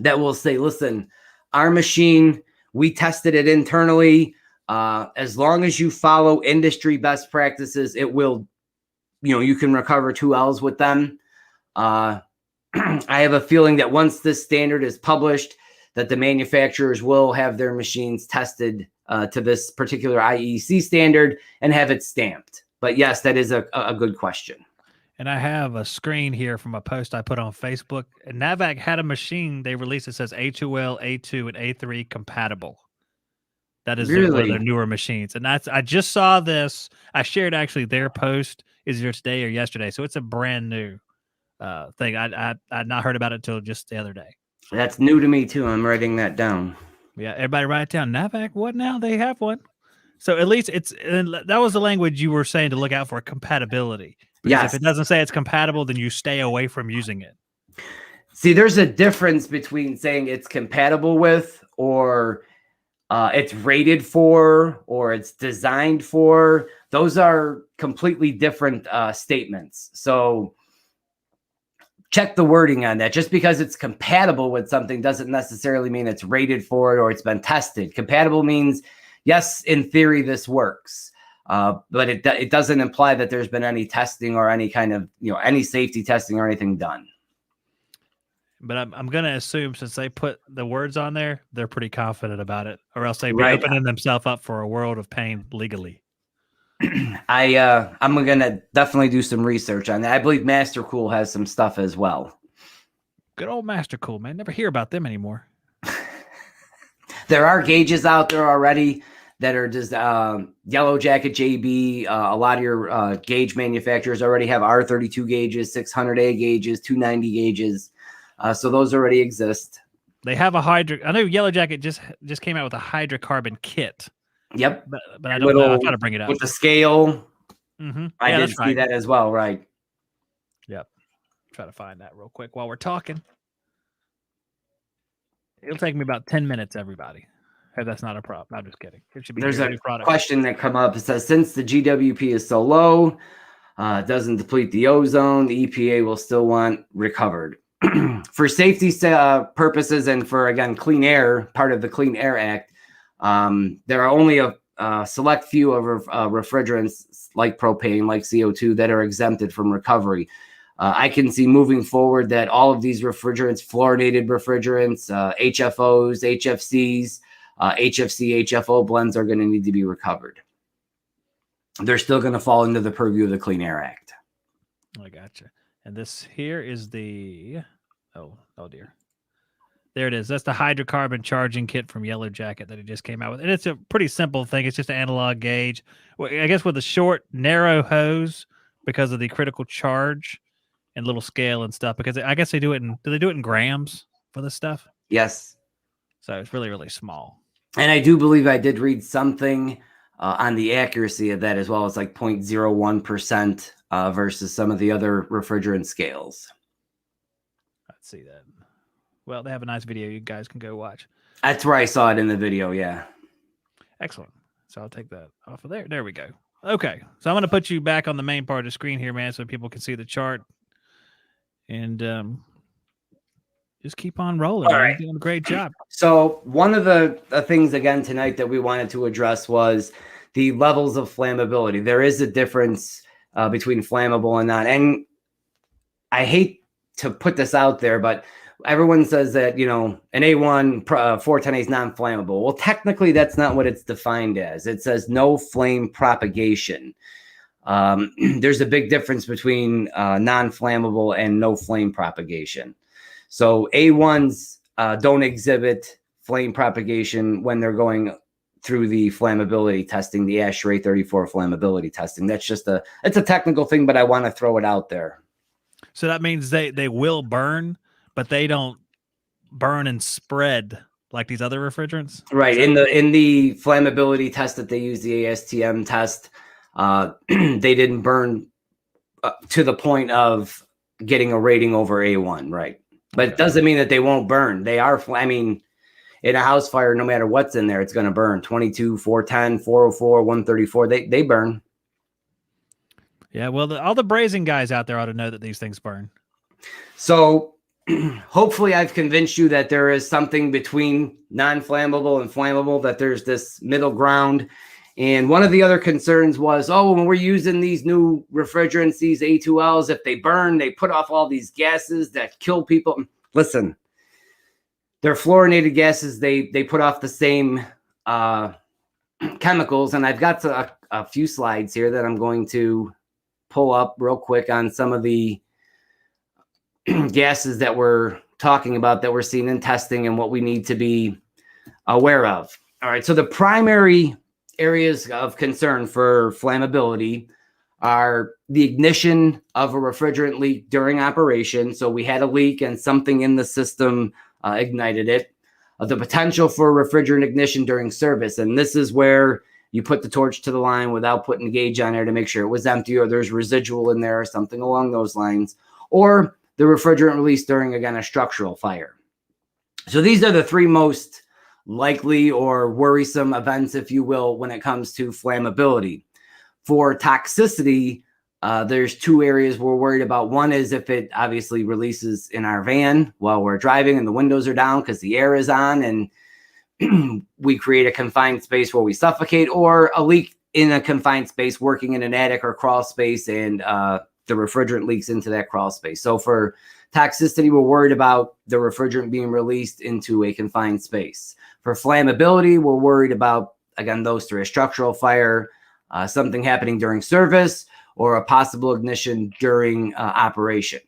will say, listen, our machine, we tested it internally. As long as you follow industry best practices, it will, you can recover 2Ls with them. I have a feeling that once this standard is published, that the manufacturers will have their machines tested to this particular IEC standard and have it stamped. But yes, that is a good question. And I have a screen here from a post I put on Facebook. NAVAC had a machine they released that says A2L, A2, and A3 compatible. That is one of their newer machines. And I just saw this. I shared actually their post is either today or yesterday. So it's a brand new thing. I'd not heard about it until just the other day. That's new to me too. I'm writing that down. Yeah, everybody write it down. NAVAC, what now? They have one. So at least that was the language you were saying to look out for, compatibility. Because if it doesn't say it's compatible, then you stay away from using it. See, there's a difference between saying it's compatible with, or it's rated for, or it's designed for. Those are completely different statements. So check the wording on that. Just because it's compatible with something doesn't necessarily mean it's rated for it or it's been tested. Compatible means, yes, in theory, this works. But it doesn't imply that there's been any testing or any kind of, any safety testing or anything done. But I'm going to assume since they put the words on there, they're pretty confident about it, or else they'd be opening themselves up for a world of pain legally. I'm going to definitely do some research on that. I believe Master Cool has some stuff as well. Good old Master Cool, man. Never hear about them anymore. There are gauges out there already that are just Yellow Jacket JB. A lot of your gauge manufacturers already have R32 gauges, 600A gauges, 290 gauges. So those already exist. They have a I know Yellow Jacket just came out with a hydrocarbon kit. Yep. But I don't know. I'll try to bring it up. With the scale. Mm-hmm. I did see that as well, right? Yep. Try to find that real quick while we're talking. It'll take me about 10 minutes, everybody. Hey, that's not a problem. I'm just kidding. It should be. There's a question that come up. It says, since the GWP is so low, it doesn't deplete the ozone, the EPA will still want recovered. For safety purposes and for, again, clean air, part of the Clean Air Act, there are only a select few of refrigerants like propane, like CO2, that are exempted from recovery. I can see moving forward that all of these refrigerants, fluorinated refrigerants, HFOs, HFCs, HFC, HFO blends are going to need to be recovered. They're still going to fall into the purview of the Clean Air Act. I gotcha. And this here is the, oh dear. There it is. That's the hydrocarbon charging kit from Yellow Jacket that it just came out with. And it's a pretty simple thing. It's just an analog gauge. Well, I guess with a short, narrow hose because of the critical charge and little scale and stuff. Because I guess do they do it in grams for this stuff? Yes. So it's really, really small. And I do believe I did read something on the accuracy of that as well. It's like 0.01% versus some of the other refrigerant scales. Let's see that. Well, they have a nice video you guys can go watch. That's where I saw it in the video, yeah. Excellent. So I'll take that off of there. There we go. Okay. So I'm going to put you back on the main part of the screen here, man, so people can see the chart. And just keep on rolling. All right. You're doing a great job. So one of the things, again, tonight that we wanted to address was the levels of flammability. There is a difference between flammable and not. And I hate to put this out there, but everyone says that, an A1 410A is non-flammable. Well, technically, that's not what it's defined as. It says no flame propagation. There's a big difference between non-flammable and no flame propagation. So A1s don't exhibit flame propagation when they're going through the flammability testing, the AHRI 34 flammability testing. That's just it's a technical thing, but I want to throw it out there. So that means they will burn, but they don't burn and spread like these other refrigerants? Right. In the flammability test that they use, the ASTM test, they didn't burn to the point of getting a rating over A1, right? But it doesn't mean that they won't burn. They are, I mean, in a house fire, no matter what's in there, it's going to burn. 22, 410, 404, 134, they burn. Yeah, well, all the brazing guys out there ought to know that these things burn. So hopefully I've convinced you that there is something between non-flammable and flammable, that there's this middle ground. And one of the other concerns was, oh, when we're using these new refrigerants, these A2Ls, if they burn, they put off all these gases that kill people. Listen, they're fluorinated gases. They put off the same chemicals. And I've got a few slides here that I'm going to pull up real quick on some of the gases that we're talking about, that we're seeing in testing, and what we need to be aware of. All right. So the primary areas of concern for flammability are the ignition of a refrigerant leak during operation. So we had a leak and something in the system ignited it. The potential for refrigerant ignition during service. And this is where you put the torch to the line without putting the gauge on there to make sure it was empty, or there's residual in there or something along those lines. Or the refrigerant release during, again, a structural fire. So these are the three most likely or worrisome events, if you will, when it comes to flammability. For toxicity, there's two areas we're worried about. One is if it obviously releases in our van while we're driving and the windows are down because the air is on, and we create a confined space where we suffocate, or a leak in a confined space working in an attic or crawl space, and the refrigerant leaks into that crawl space. So for toxicity, we're worried about the refrigerant being released into a confined space. For flammability, we're worried about, again, those three: a structural fire, something happening during service, or a possible ignition during operation.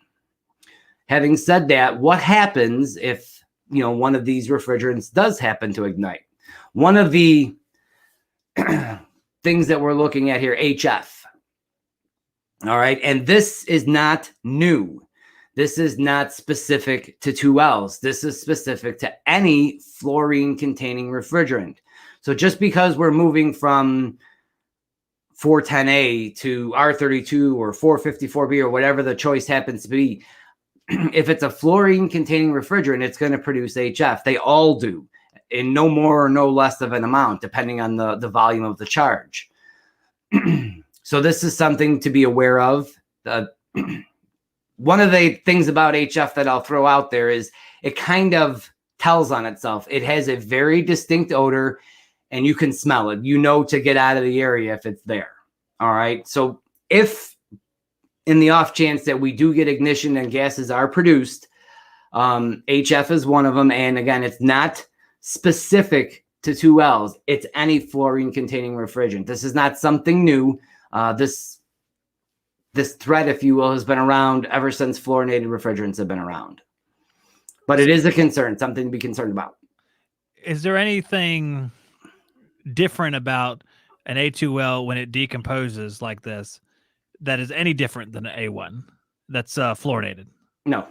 Having said that, what happens if, you know, one of these refrigerants does happen to ignite? One of the things that we're looking at here, HF. All right. And this is not new. This is not specific to 2Ls. This is specific to any fluorine-containing refrigerant. So just because we're moving from 410A to R32 or 454B or whatever the choice happens to be, if it's a fluorine-containing refrigerant, it's going to produce HF. They all do, in no more or no less of an amount, depending on the volume of the charge. So this is something to be aware of. One of the things about HF that I'll throw out there is it kind of tells on itself. It has a very distinct odor, and you can smell it. You know to get out of the area if it's there. All right. So if in the off chance that we do get ignition and gases are produced, HF is one of them. And again, it's not specific to 2Ls. It's any fluorine-containing refrigerant. This is not something new. This threat, if you will, has been around ever since fluorinated refrigerants have been around. But it is a concern, something to be concerned about. Is there anything different about an A2L when it decomposes like this that is any different than an A1 that's fluorinated? No.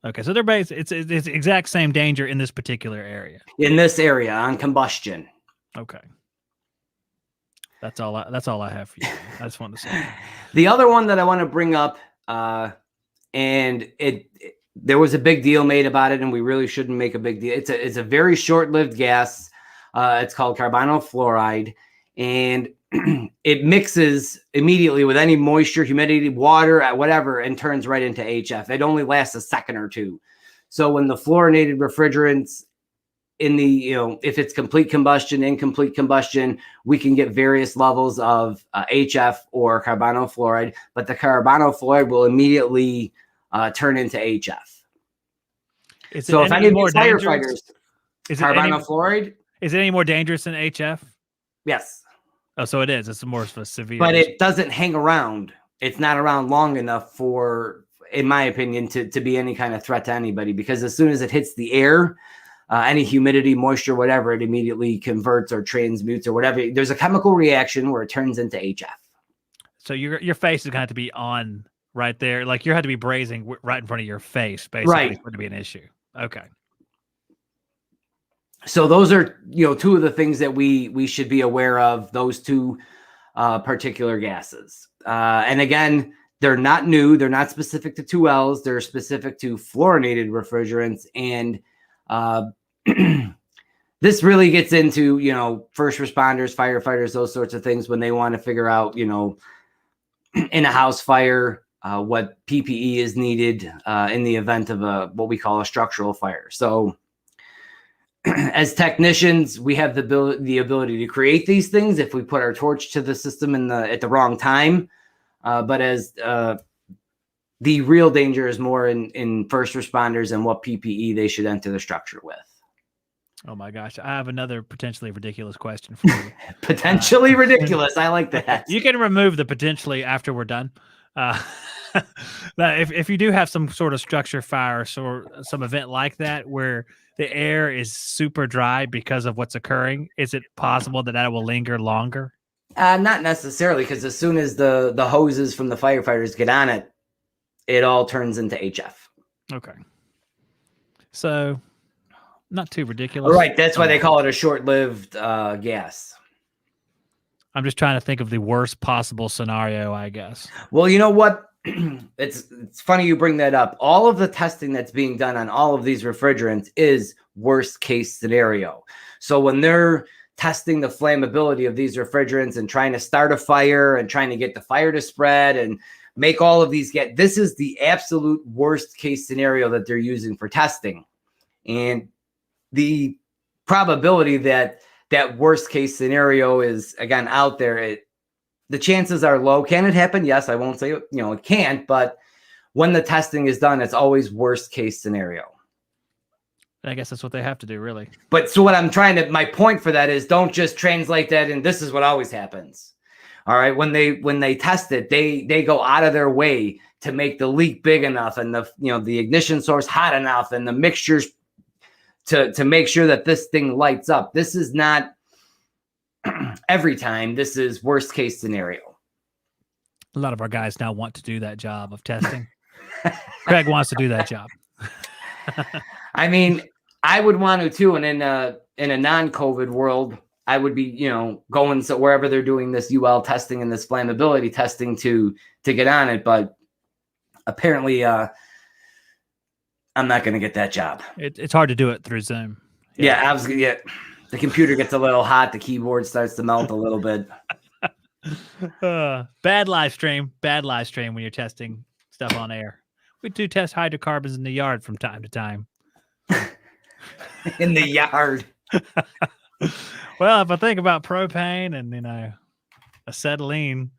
Okay, so they're based. It's exact same danger in this particular area. In this area on combustion. Okay. That's all I have for you. I just wanted to say. The other one that I want to bring up, and there was a big deal made about it, and we really shouldn't make a big deal. It's a very short-lived gas. It's called carbonyl fluoride, and it mixes immediately with any moisture, humidity, water, whatever, and turns right into HF. It only lasts a second or two. So when the fluorinated refrigerants in the, you know, if it's complete combustion, incomplete combustion, we can get various levels of HF or carbonyl fluoride, but the carbonyl fluoride will immediately turn into HF. So if any of these firefighters, carbonyl fluoride, is it any more dangerous than HF? Yes. Oh, so it is. It's more of a severe. But it doesn't hang around. It's not around long enough for, in my opinion, to be any kind of threat to anybody, because as soon as it hits the air, any humidity, moisture, whatever, it immediately converts or transmutes or whatever. There's a chemical reaction where it turns into HF. So your face is going to have to be on right there. Like you have to be brazing right in front of your face, basically, for it to be an issue. Okay. So those are, two of the things that we should be aware of, those two particular gases. And again, they're not new. They're not specific to 2Ls. They're specific to fluorinated refrigerants. And this really gets into, first responders, firefighters, those sorts of things when they want to figure out, in a house fire, what PPE is needed in the event of what we call a structural fire. So as technicians, we have the ability to create these things if we put our torch to the system at the wrong time. But as the real danger is more in first responders and what PPE they should enter the structure with. Oh my gosh. I have another potentially ridiculous question for you. Potentially ridiculous. I like that. You can remove the potentially after we're done. If you do have some sort of structure fire or some event like that where the air is super dry because of what's occurring, is it possible that will linger longer? Not necessarily, because as soon as the hoses from the firefighters get on it, it all turns into HF. Okay. So not too ridiculous. Right. That's why they call it a short-lived gas. I'm just trying to think of the worst possible scenario, I guess. Well, you know what? It's funny you bring that up. All of the testing that's being done on all of these refrigerants is worst case scenario. So when they're testing the flammability of these refrigerants and trying to start a fire and trying to get the fire to spread and make all of these this is the absolute worst case scenario that they're using for testing. And the probability that worst case scenario is, again, out there, the chances are low. Can it happen? Yes, I won't say, it can't, but when the testing is done, it's always worst case scenario. I guess that's what they have to do, really. But so my point for that is, don't just translate that and this is what always happens. All right. When they test it, they go out of their way to make the leak big enough and the ignition source hot enough and the mixtures to make sure that this thing lights up. This is not every time. This is worst case scenario. A lot of our guys now want to do that job of testing. Craig wants to do that job. I mean, I would want to too. And in a non-COVID world, I would be, going wherever they're doing this UL testing and this flammability testing to get on it. But apparently, I'm not going to get that job. It's hard to do it through Zoom. Yeah, the computer gets a little hot. The keyboard starts to melt a little bit. Bad live stream when you're testing stuff on air. We do test hydrocarbons in the yard from time to time. In the yard. Well, if I think about propane and, acetylene,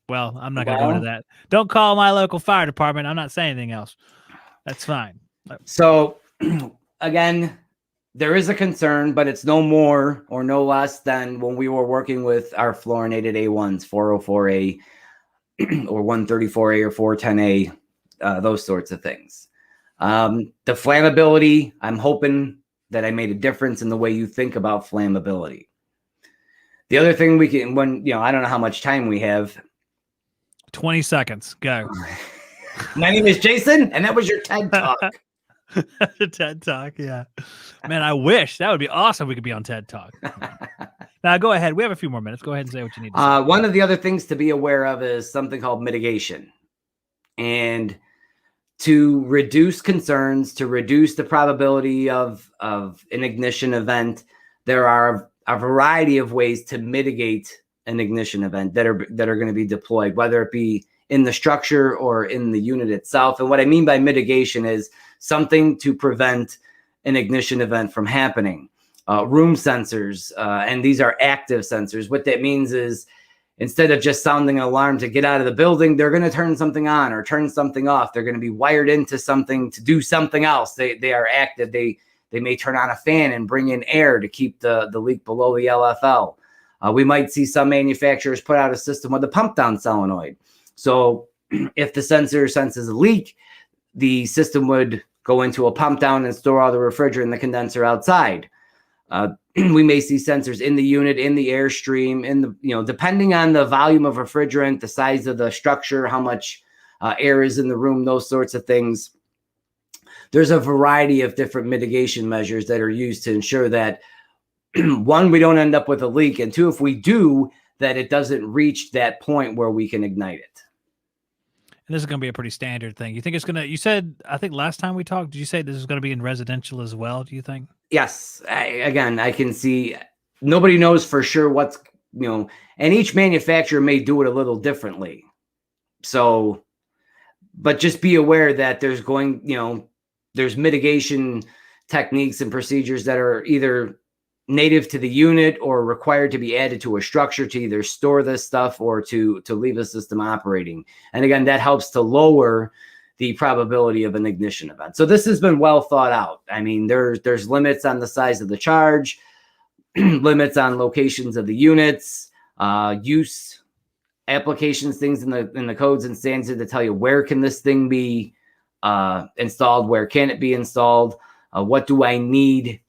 well, I'm not going to go into that. Don't call my local fire department. I'm not saying anything else. That's fine. So, again, there is a concern, but it's no more or no less than when we were working with our fluorinated A1s, 404A or 134A or 410A, those sorts of things. The flammability, I'm hoping that I made a difference in the way you think about flammability. The other thing I don't know how much time we have. 20 seconds. Go. My name is Jason, and that was your TED Talk. TED Talk, yeah. Man, I wish. That would be awesome. We could be on TED Talk. Now, go ahead. We have a few more minutes. Go ahead and say what you need to say. One of the other things to be aware of is something called mitigation. And to reduce concerns, to reduce the probability of an ignition event, there are a variety of ways to mitigate an ignition event that are going to be deployed, whether it be in the structure or in the unit itself. And what I mean by mitigation is something to prevent an ignition event from happening. Room sensors, and these are active sensors. What that means is instead of just sounding an alarm to get out of the building, they're going to turn something on or turn something off. They're going to be wired into something to do something else. They are active. They may turn on a fan and bring in air to keep the leak below the LFL. We might see some manufacturers put out a system with a pump down solenoid. So if the sensor senses a leak, the system would go into a pump down and store all the refrigerant in the condenser outside. We may see sensors in the unit, in the airstream, depending on the volume of refrigerant, the size of the structure, how much air is in the room, those sorts of things. there's a variety of different mitigation measures that are used to ensure that one, we don't end up with a leak, and two, if we do, that it doesn't reach that point where we can ignite it. And this is going to be a pretty standard thing. You think it's going to, you said, I think last time we talked, did you say this is going to be in residential as well, do you think? Yes. I can see nobody knows for sure what's, and each manufacturer may do it a little differently. So, but just be aware that there's there's mitigation techniques and procedures that are either native to the unit or required to be added to a structure to either store this stuff or to leave the system operating. And again, that helps to lower the probability of an ignition event. So this has been well thought out. I mean, there's limits on the size of the charge, limits on locations of the units, use applications, things in the codes and standards to tell you where can this thing be installed, where can it be installed, what do I need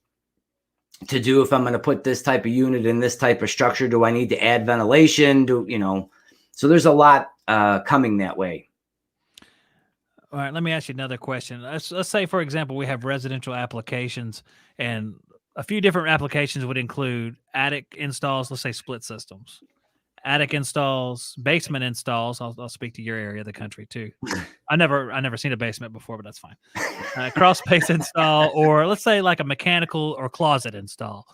to do if I'm going to put this type of unit in this type of structure. Do I need to add ventilation? So there's a lot coming that way. All right, let me ask you another question. Let's say, for example, we have residential applications, and a few different applications would include attic installs, let's say split systems, attic installs, basement installs. I'll speak to your area of the country too. I never seen a basement before, but that's fine. Crawl space install, or let's say like a mechanical or closet install.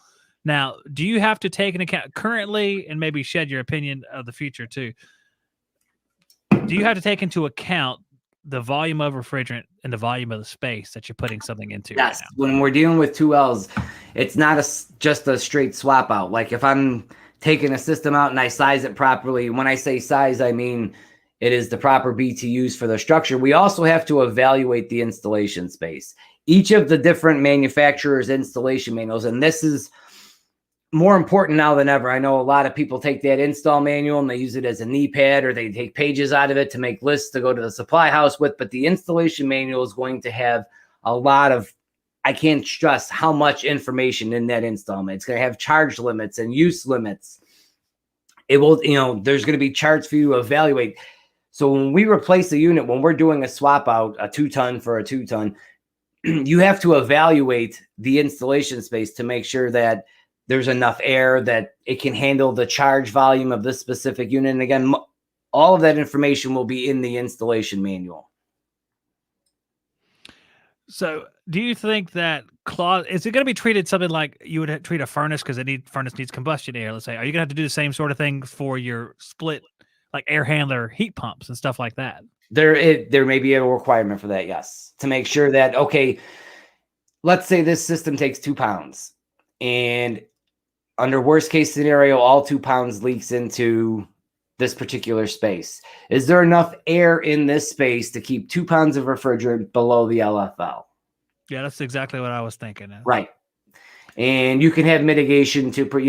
Now, do you have to take into account currently, and maybe shed your opinion of the future too? Do you have to take into account the volume of refrigerant and the volume of the space that you're putting something into? Yes, right now? When we're dealing with 2Ls, it's not just a straight swap out. Like if I'm taking a system out and I size it properly, when I say size, I mean it is the proper BTUs for the structure. We also have to evaluate the installation space. Each of the different manufacturers' installation manuals, and this is more important now than ever. I know a lot of people take that install manual and they use it as a knee pad, or they take pages out of it to make lists to go to the supply house with, but the installation manual is going to have a lot of, I can't stress how much information in that installment. It's going to have charge limits and use limits. It will, there's going to be charts for you to evaluate. So when we replace a unit, when we're doing a swap out, a 2-ton for a 2-ton, you have to evaluate the installation space to make sure that there's enough air, that it can handle the charge volume of this specific unit. And again, all of that information will be in the installation manual. So do you think that is it going to be treated something like you would treat a furnace, because furnace needs combustion air, let's say? Are you going to have to do the same sort of thing for your split, like air handler heat pumps and stuff like that? There may be a requirement for that, yes, to make sure that, okay, let's say this system takes 2 pounds, and under worst case scenario, all 2 pounds leaks into this particular space. Is there enough air in this space to keep 2 pounds of refrigerant below the LFL? Yeah, that's exactly what I was thinking. Right. And you can have mitigation to put,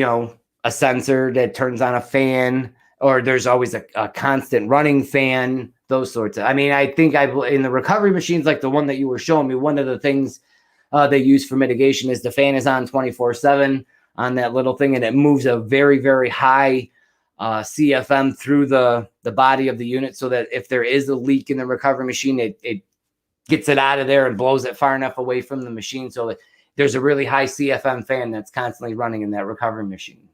a sensor that turns on a fan, or there's always a constant running fan, those sorts of, I think in the recovery machines, like the one that you were showing me, one of the things they use for mitigation is the fan is on 24/7 on that little thing, and it moves a very, very high CFM through the body of the unit, so that if there is a leak in the recovery machine, it gets it out of there and blows it far enough away from the machine so that there's a really high CFM fan that's constantly running in that recovery machine.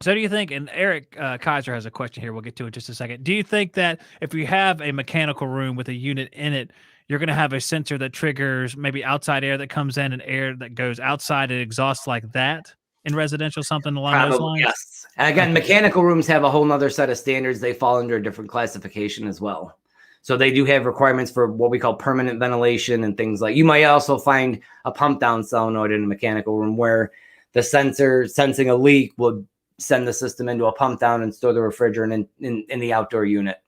So do you think, and Eric Kaiser has a question here, we'll get to it in just a second. Do you think that if you have a mechanical room with a unit in it, you're going to have a sensor that triggers maybe outside air that comes in and air that goes outside and exhausts like that in residential, something along those lines? Yes. And again, mechanical rooms have a whole nother set of standards. They fall under a different classification as well. So they do have requirements for what we call permanent ventilation and things like, you might also find a pump down solenoid in a mechanical room where the sensor sensing a leak will send the system into a pump down and store the refrigerant in the outdoor unit.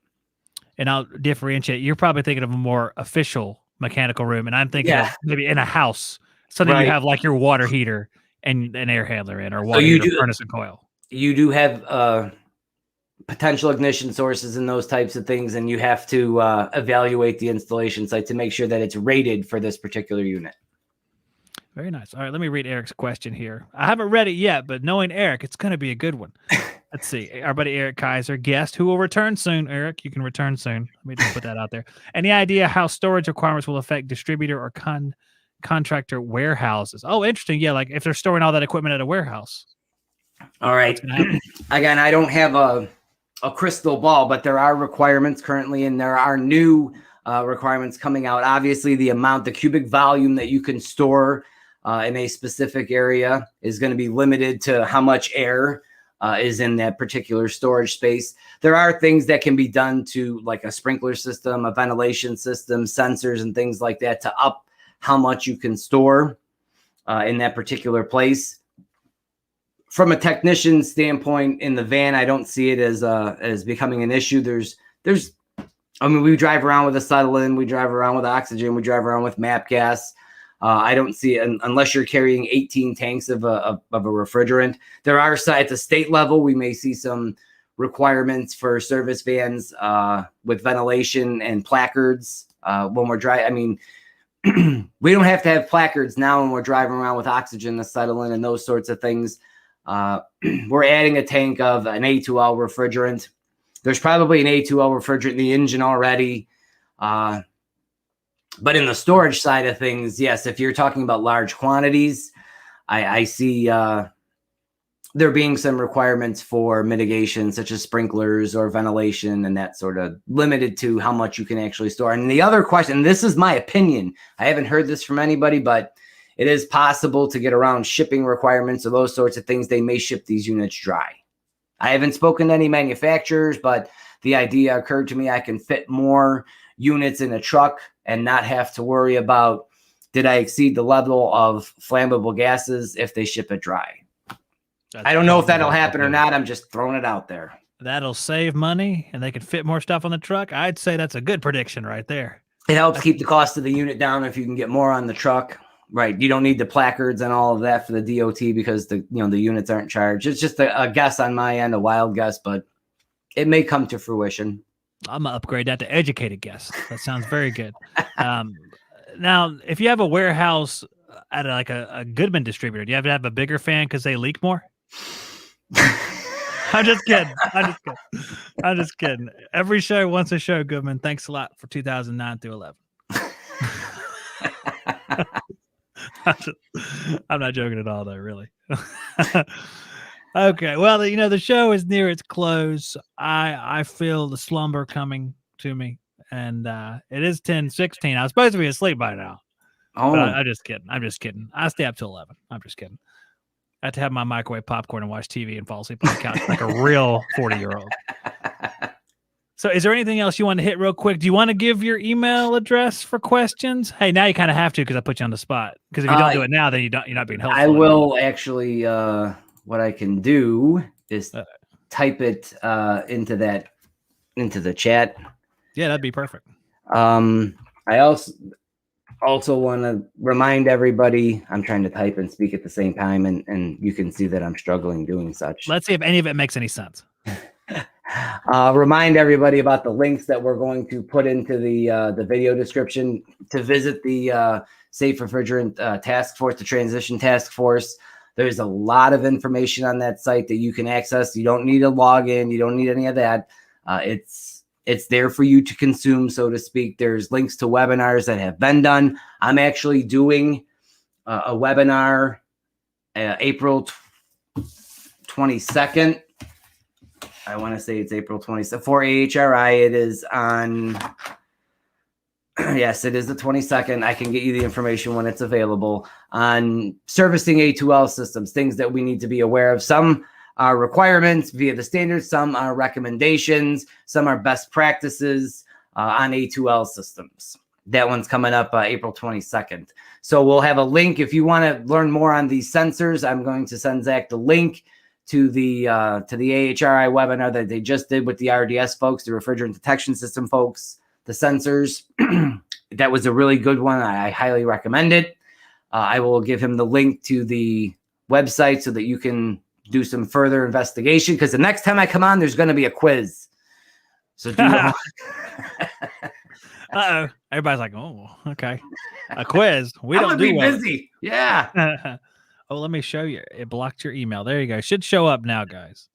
And I'll differentiate. You're probably thinking of a more official mechanical room, and I'm thinking of maybe in a house, something you have like your water heater and an air handler in, or water heater, furnace and coil. You do have potential ignition sources and those types of things, and you have to evaluate the installation site to make sure that it's rated for this particular unit. Very nice. All right, let me read Eric's question here. I haven't read it yet, but knowing Eric, it's going to be a good one. Let's see. Our buddy Eric Kaiser, guest, who will return soon. Eric, you can return soon. Let me just put that out there. Any idea how storage requirements will affect distributor or contractor warehouses? Oh, interesting. Yeah, like if they're storing all that equipment at a warehouse. All right. Again, I don't have a crystal ball, but there are requirements currently, and there are new requirements coming out. Obviously, the cubic volume that you can store in a specific area is going to be limited to how much air is in that particular storage space. There are things that can be done to, like a sprinkler system, a ventilation system, sensors, and things like that to up how much you can store in that particular place. From a technician standpoint in the van, I don't see it as becoming an issue. I mean, we drive around with acetylene, we drive around with oxygen, we drive around with MAP gas. I don't see it unless you're carrying 18 tanks of a refrigerant. There are at the state level, we may see some requirements for service vans with ventilation and placards when we're driving. I mean, we don't have to have placards now when we're driving around with oxygen, acetylene, and those sorts of things. We're adding a tank of an A2L refrigerant. There's probably an A2L refrigerant in the engine already. But in the storage side of things, yes, if you're talking about large quantities, I see there being some requirements for mitigation, such as sprinklers or ventilation, and that sort of limited to how much you can actually store. And the other question, and this is my opinion, I haven't heard this from anybody, but it is possible to get around shipping requirements or those sorts of things. They may ship these units dry. I haven't spoken to any manufacturers, but the idea occurred to me I can fit more units in a truck and not have to worry about, did I exceed the level of flammable gases if they ship it dry? I don't know if that'll happen or not. I'm just throwing it out there. That'll save money and they can fit more stuff on the truck. I'd say that's a good prediction right there. It helps keep the cost of the unit down if you can get more on the truck. Right. You don't need the placards and all of that for the DOT because the units aren't charged. It's just a guess on my end, a wild guess, but it may come to fruition. I'm going to upgrade that to educated guess. That sounds very good. Now, if you have a warehouse at a Goodman distributor, do you have to have a bigger fan because they leak more? I'm just kidding. I'm just kidding. Every show wants a show, Goodman. Thanks a lot for 2009 through 11. I'm not joking at all, though, really. Okay, well, the show is near its close. I feel the slumber coming to me, and it is 10:16. I was supposed to be asleep by now. Oh, but I'm just kidding. I stay up till 11. I'm just kidding. I have to have my microwave popcorn and watch TV and fall asleep on the couch like a real 40-year-old. So is there anything else you want to hit real quick? Do you want to give your email address for questions? Hey, now you kind of have to because I put you on the spot. Because if you don't do it now, then you're not being helpful. I will actually, what I can do is type it into the chat. Yeah, that'd be perfect. I also want to remind everybody, I'm trying to type and speak at the same time, and you can see that I'm struggling doing such. Let's see if any of it makes any sense. Remind everybody about the links that we're going to put into the video description to visit the Safe Refrigerant Task Force, the Transition Task Force. There's a lot of information on that site that you can access. You don't need a login. You don't need any of that. It's there for you to consume, so to speak. There's links to webinars that have been done. I'm actually doing a webinar April 22nd. I want to say it's April 22nd for AHRI. It is on, yes, it is the 22nd. I can get you the information when it's available on servicing A2L systems, things that we need to be aware of. Some are requirements via the standards, some are recommendations, some are best practices on A2L systems. That one's coming up April 22nd. So we'll have a link. If you want to learn more on these sensors, I'm going to send Zach the link to the AHRI webinar that they just did with the RDS folks, the refrigerant detection system folks, the sensors. That was a really good one. I highly recommend it. I will give him the link to the website so that you can do some further investigation, because the next time I come on, there's going to be a quiz. So do Uh-oh. Everybody's like, oh, okay. A quiz. We I'm don't gonna do be well. busy. Yeah. Oh, let me show you. It blocked your email. There you go. Should show up now, guys.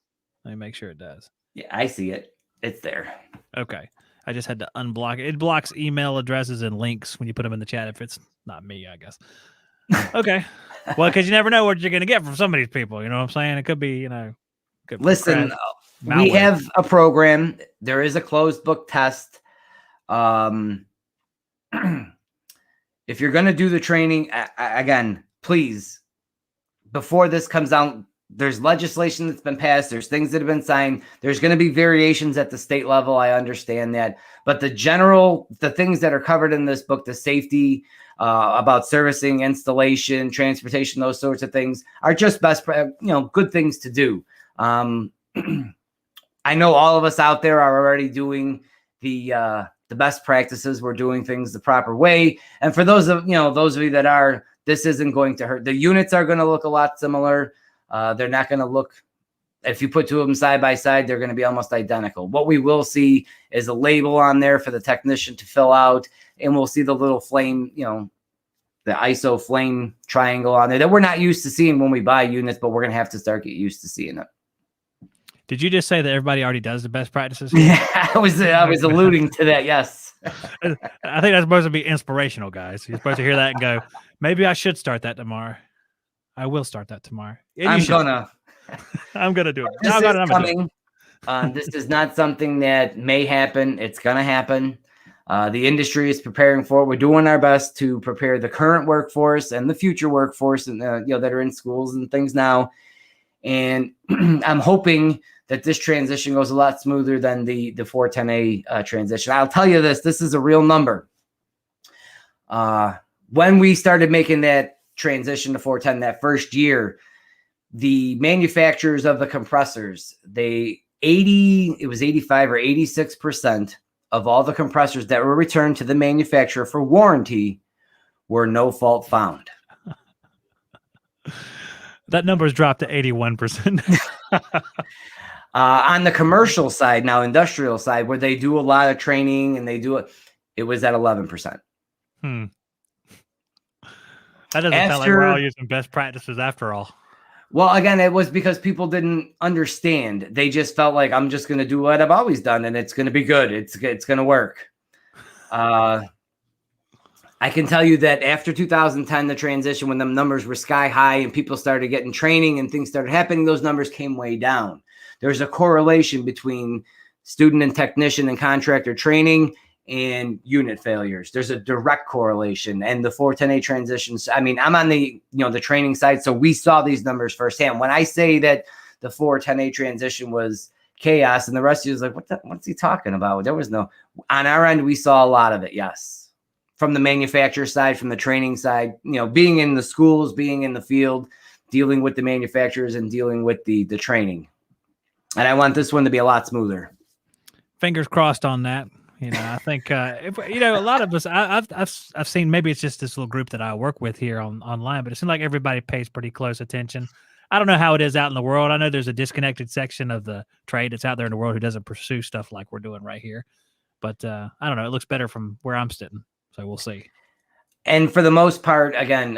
Let me make sure it does. Yeah, I see it. It's there. Okay. I just had to unblock it. It blocks email addresses and links when you put them in the chat if it's not me, I guess. Okay. Well, because you never know what you're going to get from some of these people. You know what I'm saying? It could be, could Listen, crash, we malware. have a program. There is a closed book test. If you're going to do the training, again, please, before this comes out, there's legislation that's been passed. There's things that have been signed. There's going to be variations at the state level. I understand that. But the things that are covered in this book, the safety, about servicing, installation, transportation, those sorts of things are just good things to do. I know all of us out there are already doing the best practices. We're doing things the proper way. And for those of you that are, this isn't going to hurt. The units are going to look a lot similar. They're not going to look, if you put two of them side by side, they're going to be almost identical. What we will see is a label on there for the technician to fill out, and we'll see the little flame, the ISO flame triangle on there that we're not used to seeing when we buy units, but we're going to have to start get used to seeing it. Did you just say that everybody already does the best practices? Yeah, I was alluding to that. Yes. I think that's supposed to be inspirational, guys. You're supposed to hear that and go, maybe I should start that tomorrow. I will start that tomorrow. I'm gonna do it. This is coming. This is not something that may happen. It's gonna happen. The industry is preparing for it. We're doing our best to prepare the current workforce and the future workforce, and that are in schools and things now. And I'm hoping that this transition goes a lot smoother than the 410A transition. I'll tell you this is a real number. When we started making that transition to 410 that first year, the manufacturers of the compressors, it was 85 or 86% of all the compressors that were returned to the manufacturer for warranty were no fault found. That number has dropped to 81%. On the commercial side, now industrial side, where they do a lot of training and it was at 11%. That doesn't sound like we're all using best practices after all. Well, again, it was because people didn't understand. They just felt like, I'm just going to do what I've always done, and it's going to be good. It's going to work. I can tell you that after 2010, the transition, when the numbers were sky high and people started getting training and things started happening, those numbers came way down. There's a correlation between student and technician and contractor training and unit failures. There's a direct correlation. And the 410A transitions, I mean, I'm on the training side, so we saw these numbers firsthand. When I say that the 410A transition was chaos, and the rest of you was like, what's he talking about? There was on our end, we saw a lot of it. Yes. From the manufacturer side, from the training side, being in the schools, being in the field, dealing with the manufacturers and dealing with the training. And I want this one to be a lot smoother. Fingers crossed on that. I think, a lot of us, I've seen, maybe it's just this little group that I work with here online, but it seems like everybody pays pretty close attention. I don't know how it is out in the world. I know there's a disconnected section of the trade that's out there in the world who doesn't pursue stuff like we're doing right here. But I don't know. It looks better from where I'm sitting. So we'll see. And for the most part, again,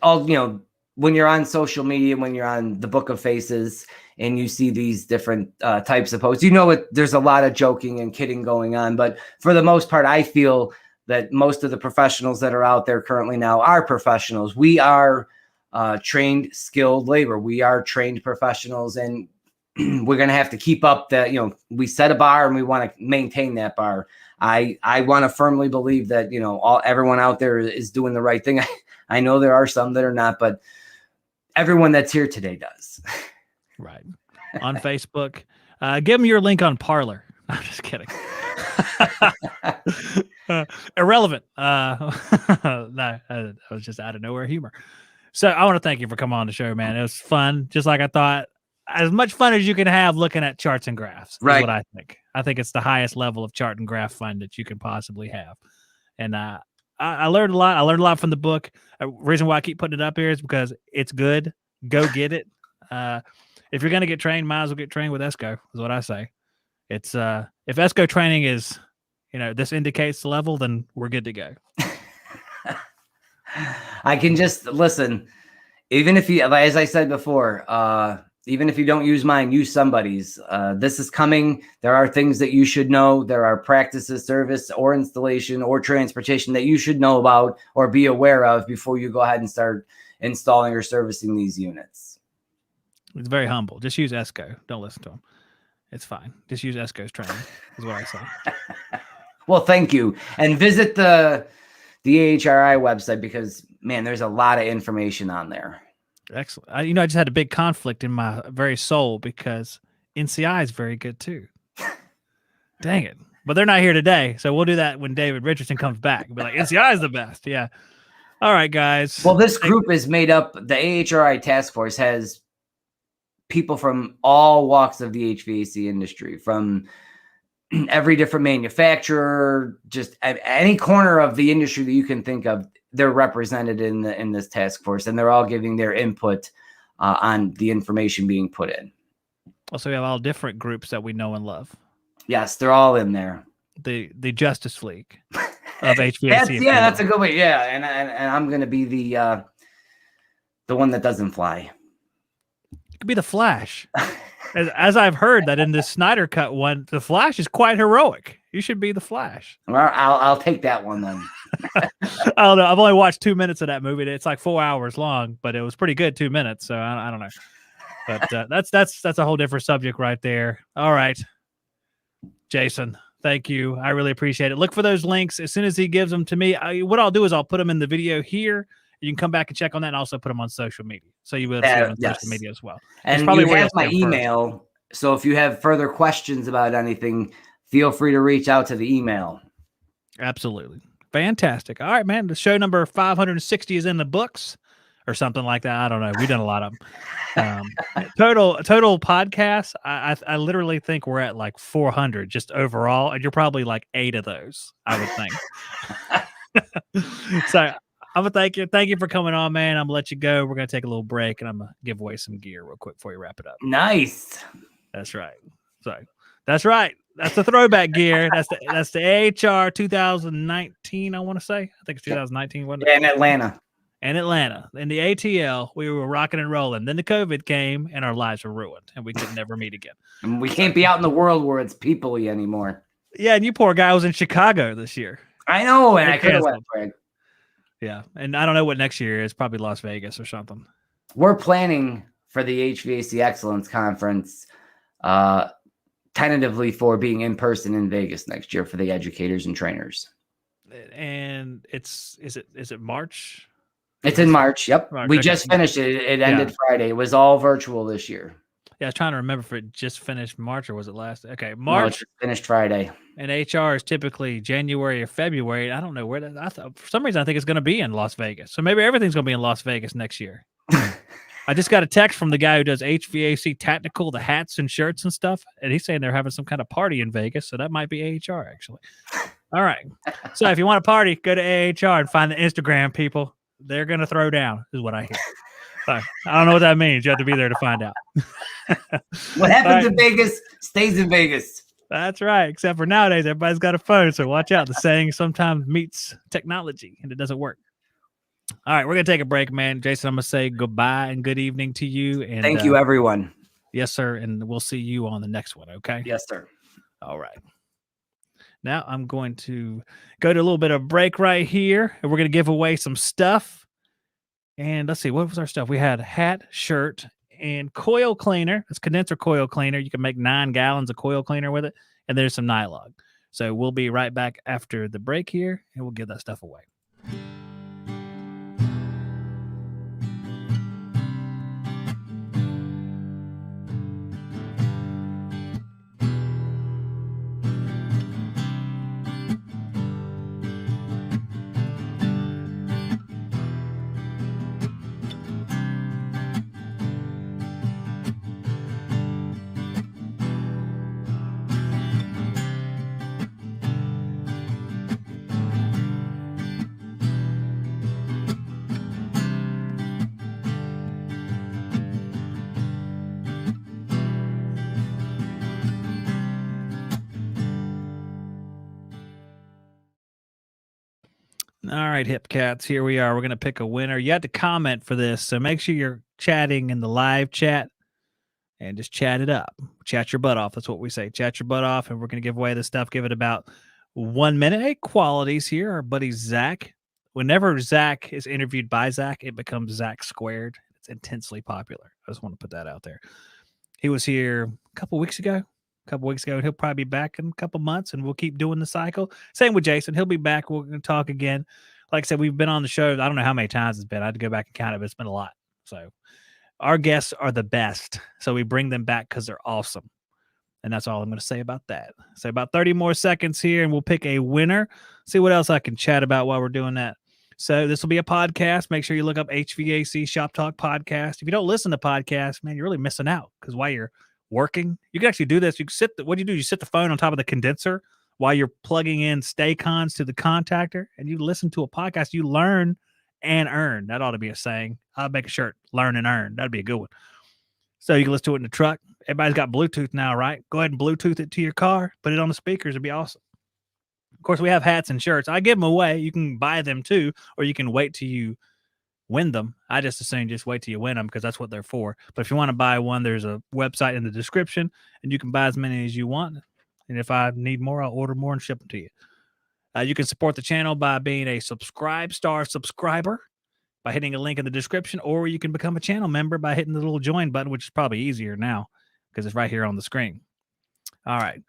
when you're on social media, when you're on the Book of Faces and you see these different types of posts, there's a lot of joking and kidding going on. But for the most part, I feel that most of the professionals that are out there currently now are professionals. We are trained, skilled labor. We are trained professionals, and we're going to have to keep up that, we set a bar and we want to maintain that bar. I want to firmly believe that, everyone out there is doing the right thing. I know there are some that are not, but everyone that's here today does. Right. On Facebook. Give them your link on Parler. I'm just kidding. Irrelevant. No, I was just out of nowhere humor. So I want to thank you for coming on the show, man. It was fun. Just like I thought, as much fun as you can have looking at charts and graphs. Right. Is what I think. I think it's the highest level of chart and graph fun that you can possibly have. And I learned a lot. I learned a lot from the book. The reason why I keep putting it up here is because it's good. Go get it. If you're going to get trained, might as well get trained with Esco, is what I say. It's if Esco training is this indicates the level, then we're good to go. I can just listen. Even if you, as I said before, even if you don't use mine, use somebody's. This is coming. There are things that you should know. There are practices, service, or installation, or transportation that you should know about or be aware of before you go ahead and start installing or servicing these units. It's very humble. Just use Esco. Don't listen to him. It's fine. Just use Esco's training, is what I say. Well, thank you. And visit the AHRI website because, man, there's a lot of information on there. Excellent. I just had a big conflict in my very soul because NCI is very good too. Dang it. But they're not here today. So we'll do that when David Richardson comes back. Be like, NCI is the best. Yeah. All right, guys. Well, this group is made up, the AHRI task force has people from all walks of the HVAC industry, from every different manufacturer, just any corner of the industry that you can think of. They're represented in this task force, and they're all giving their input on the information being put in. Also, we have all different groups that we know and love. Yes, they're all in there. The Justice League of HVAC. That's a good way. Yeah, and I'm going to be the one that doesn't fly. It could be the Flash. As I've heard that in this Snyder Cut one, the Flash is quite heroic. You should be the Flash. Well, I'll take that one then. I don't know. I've only watched 2 minutes of that movie. It's like 4 hours long, but it was pretty good. 2 minutes. So I don't know. But that's a whole different subject right there. All right, Jason, thank you. I really appreciate it. Look for those links as soon as he gives them to me. What I'll do is I'll put them in the video here. You can come back and check on that, and also put them on social media, so you will see them on social media as well. And probably you have my email, so if you have further questions about anything, feel free to reach out to the email. Absolutely. Fantastic. All right, man. The show number 560 is in the books or something like that. I don't know. We've done a lot of them. Total podcasts. I literally think we're at like 400 just overall, and you're probably like 8 of those, I would think. So I'm gonna thank you. Thank you for coming on, man. I'm gonna let you go. We're gonna take a little break, and I'm gonna give away some gear real quick before you wrap it up. Nice. That's right. So that's right. That's the throwback gear. That's the AHR 2019. I want to say. I think it's 2019. Wasn't it? Yeah, in Atlanta. In the ATL, we were rocking and rolling. Then the COVID came, and our lives were ruined, and we could never meet again. And we can't be out in the world where it's people-y anymore. Yeah, and you poor guy was in Chicago this year. I know, and I could have went for it. Yeah, and I don't know what next year is. Probably Las Vegas or something. We're planning for the HVAC Excellence Conference tentatively for being in person in Vegas next year for the educators and trainers. And is it March? It's in March. Yep. March, we just finished it. It ended Friday. It was all virtual this year. Yeah, I was trying to remember if it just finished March or was it last? Okay, March. No, it just finished Friday. And HR is typically January or February. I don't know where that. For some reason, I think it's going to be in Las Vegas. So maybe everything's going to be in Las Vegas next year. I just got a text from the guy who does HVAC Tactical, the hats and shirts and stuff, and he's saying they're having some kind of party in Vegas. So that might be AHR actually. All right. So if you want a party, go to AHR and find the Instagram people. They're going to throw down, is what I hear. I don't know what that means. You have to be there to find out. What happens in Vegas stays in Vegas. That's right. Except for nowadays, everybody's got a phone. So watch out. The saying sometimes meets technology and it doesn't work. All right. We're going to take a break, man. Jason, I'm going to say goodbye and good evening to you. And thank you, everyone. Yes, sir. And we'll see you on the next one. Okay. Yes, sir. All right. Now I'm going to go to a little bit of break right here, and we're going to give away some stuff. And let's see, what was our stuff? We had a hat, shirt, and coil cleaner. It's condenser coil cleaner. You can make 9 gallons of coil cleaner with it. And there's some nylon. So we'll be right back after the break here, and we'll give that stuff away. All right, hip cats, here we are. We're going to pick a winner. You have to comment for this, so make sure you're chatting in the live chat and just chat it up. Chat your butt off. That's what we say. Chat your butt off, and we're going to give away this stuff. Give it about 1 minute. Hey, qualities here. Our buddy Zach. Whenever Zach is interviewed by Zach, it becomes Zach squared. It's intensely popular. I just want to put that out there. He was here a couple weeks ago. And he'll probably be back in a couple months, and we'll keep doing the cycle. Same with Jason. He'll be back. We're going to talk again. Like I said, we've been on the show. I don't know how many times it's been. I had to go back and count it, but it's been a lot. So our guests are the best. So we bring them back because they're awesome. And that's all I'm going to say about that. So about 30 more seconds here, and we'll pick a winner. See what else I can chat about while we're doing that. So this will be a podcast. Make sure you look up HVAC Shop Talk Podcast. If you don't listen to podcasts, man, you're really missing out, because while you're working, you can actually do this. You can what do you do? You sit the phone on top of the condenser while you're plugging in Stay-Cons to the contactor, and you listen to a podcast. You learn and earn. That ought to be a saying. I'll make a shirt. Learn and earn. That'd be a good one. So you can listen to it in the truck. Everybody's got Bluetooth now, right? Go ahead and Bluetooth it to your car. Put it on the speakers. It'd be awesome. Of course, we have hats and shirts. I give them away. You can buy them too, or you can wait till you win them. I just assume just wait till you win them, because that's what they're for. But if you want to buy one, there's a website in the description, and you can buy as many as you want. And if I need more, I'll order more and ship them to you. You can support the channel by being a subscriber by hitting a link in the description, or you can become a channel member by hitting the little join button, which is probably easier now because it's right here on the screen. All right.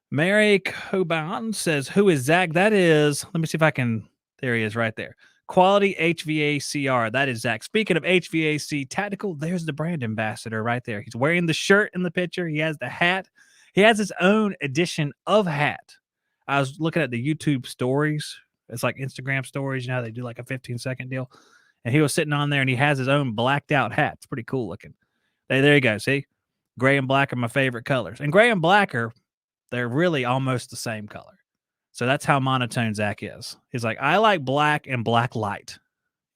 Mary Coban says, who is Zach? That is, let me see if I can, there he is right there. Quality HVACR. That is Zach. Speaking of HVAC Tactical, there's the brand ambassador right there. He's wearing the shirt in the picture. He has the hat. He has his own edition of hat. I was looking at the YouTube stories. It's like Instagram stories. You know how they do like a 15-second deal? And he was sitting on there, and he has his own blacked out hat. It's pretty cool looking. There you go. See? Gray and black are my favorite colors. And gray and black they're really almost the same color. So that's how monotone Zach is. He's like, I like black and black light.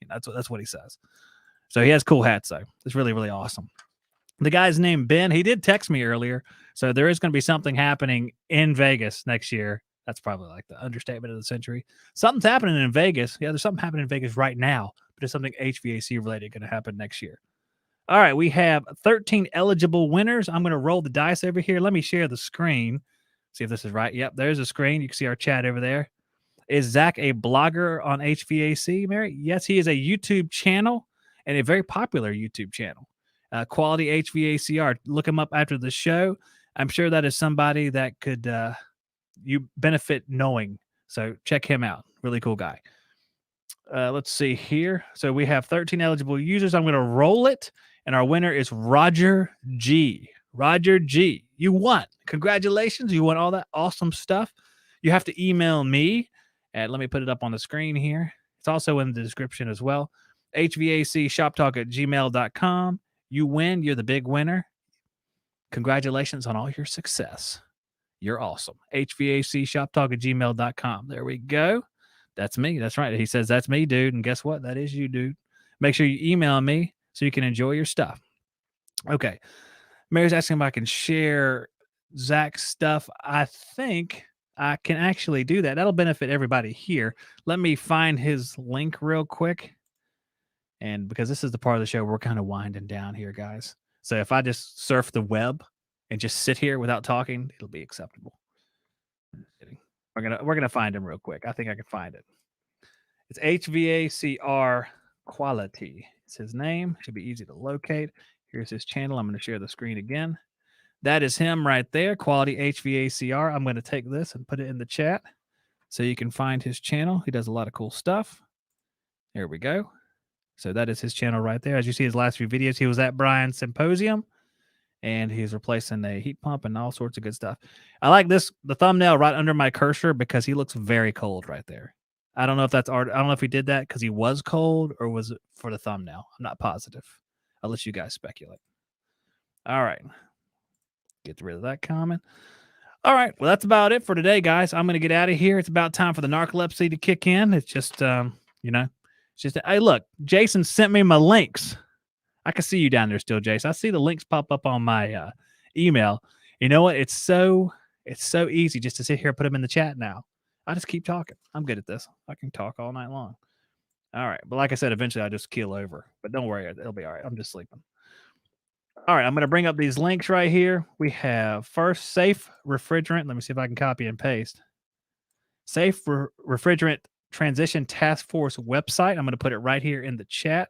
That's what he says. So he has cool hats, though. It's really, really awesome. The guy's named Ben. He did text me earlier. So there is going to be something happening in Vegas next year. That's probably like the understatement of the century. Something's happening in Vegas. Yeah, there's something happening in Vegas right now, but it's something HVAC related going to happen next year. All right, we have 13 eligible winners. I'm going to roll the dice over here. Let me share the screen. See if this is right. Yep, there's a screen. You can see our chat over there. Is Zach a blogger on HVAC, Mary? Yes, he is a YouTube channel, and a very popular YouTube channel. Quality HVACR. Look him up after the show. I'm sure that is somebody that could you benefit knowing. So check him out. Really cool guy. Let's see here. So we have 13 eligible users. I'm going to roll it, and our winner is Roger G. Roger G. You won. Congratulations. You won all that awesome stuff. You have to email me, and let me put it up on the screen here. It's also in the description as well. HVACshoptalk@gmail.com. You win. You're the big winner. Congratulations on all your success. You're awesome. HVACshoptalk@gmail.com. There we go. That's me. That's right. He says, that's me, dude. And guess what? That is you, dude. Make sure you email me so you can enjoy your stuff. Okay. Mary's asking if I can share Zach's stuff. I think I can actually do that. That'll benefit everybody here. Let me find his link real quick. And because this is the part of the show we're kind of winding down here, guys. So if I just surf the web and just sit here without talking, it'll be acceptable. We're gonna find him real quick. I think I can find it. It's HVACR Quality. It's his name. Should be easy to locate. Here's his channel. I'm going to share the screen again. That is him right there, Quality HVACR. I'm going to take this and put it in the chat so you can find his channel. He does a lot of cool stuff. There we go. So that is his channel right there. As you see his last few videos, he was at Brian's Symposium, and he's replacing a heat pump and all sorts of good stuff. I like the thumbnail right under my cursor because he looks very cold right there. I don't know if that's art. I don't know if he did that because he was cold or was it for the thumbnail. I'm not positive. I'll let you guys speculate. All right. Get rid of that comment. All right. Well, that's about it for today, guys. I'm going to get out of here. It's about time for the narcolepsy to kick in. It's just, it's just, hey, look, Jason sent me my links. I can see you down there still, Jason. I see the links pop up on my email. You know what? It's so easy just to sit here and put them in the chat now. I just keep talking. I'm good at this. I can talk all night long. All right. But like I said, eventually I just keel over. But don't worry, it'll be all right. I'm just sleeping. All right. I'm going to bring up these links right here. We have first safe refrigerant. Let me see if I can copy and paste. Safe refrigerant transition task force website. I'm going to put it right here in the chat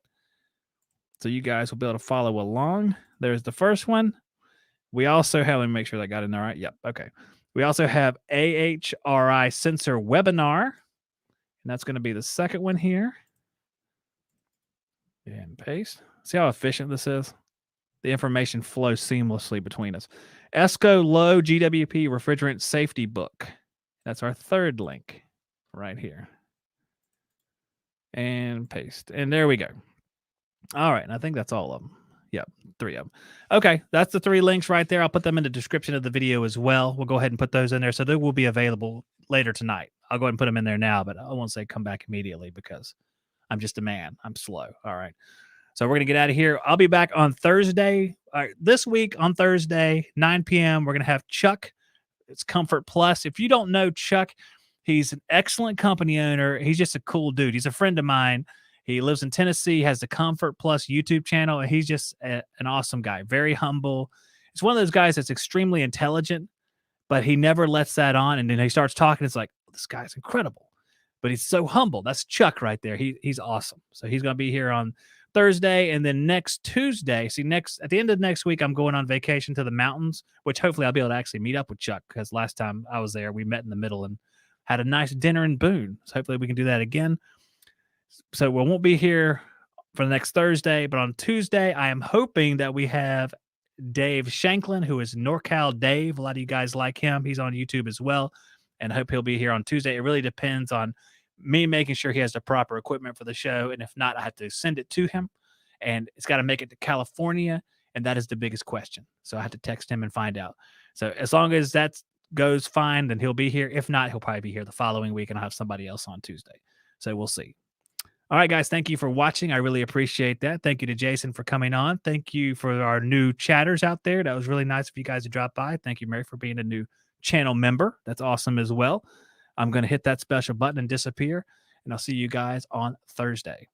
so you guys will be able to follow along. There's the first one. We also have, let me make sure that I got in there right. Yep. Okay. We also have AHRI sensor webinar, and that's going to be the second one here. And paste. See how efficient this is? The information flows seamlessly between us. Esco low GWP refrigerant safety book. That's our third link right here. And paste. And there we go. All right. And I think that's all of them. Yep. 3 of them. Okay. That's the 3 links right there. I'll put them in the description of the video as well. We'll go ahead and put those in there. So they will be available later tonight. I'll go ahead and put them in there now, but I won't say come back immediately because I'm just a man. I'm slow. All right. So we're going to get out of here. I'll be back on Thursday. All right, this week on Thursday, 9 p.m., we're going to have Chuck. It's Comfort Plus. If you don't know Chuck, he's an excellent company owner. He's just a cool dude. He's a friend of mine. He lives in Tennessee, has the Comfort Plus YouTube channel, and he's just an awesome guy, very humble. It's one of those guys that's extremely intelligent, but he never lets that on. And then he starts talking. It's like, this guy's incredible, but he's so humble. That's Chuck right there. He's awesome. So he's going to be here on Thursday, and then next Tuesday, at the end of next week, I'm going on vacation to the mountains, which hopefully I'll be able to actually meet up with Chuck, because last time I was there, we met in the middle and had a nice dinner in Boone. So hopefully we can do that again. So we won't be here for the next Thursday, but on Tuesday, I am hoping that we have Dave Shanklin, who is NorCal Dave. A lot of you guys like him. He's on YouTube as well, and I hope he'll be here on Tuesday. It really depends on me making sure he has the proper equipment for the show. And if not, I have to send it to him, and it's got to make it to California. And that is the biggest question. So I have to text him and find out. So as long as that goes fine, then he'll be here. If not, he'll probably be here the following week, and I'll have somebody else on Tuesday. So we'll see. All right, guys, thank you for watching. I really appreciate that. Thank you to Jason for coming on. Thank you for our new chatters out there. That was really nice of you guys to drop by. Thank you, Mary, for being a new channel member. That's awesome as well. I'm going to hit that special button and disappear, and I'll see you guys on Thursday.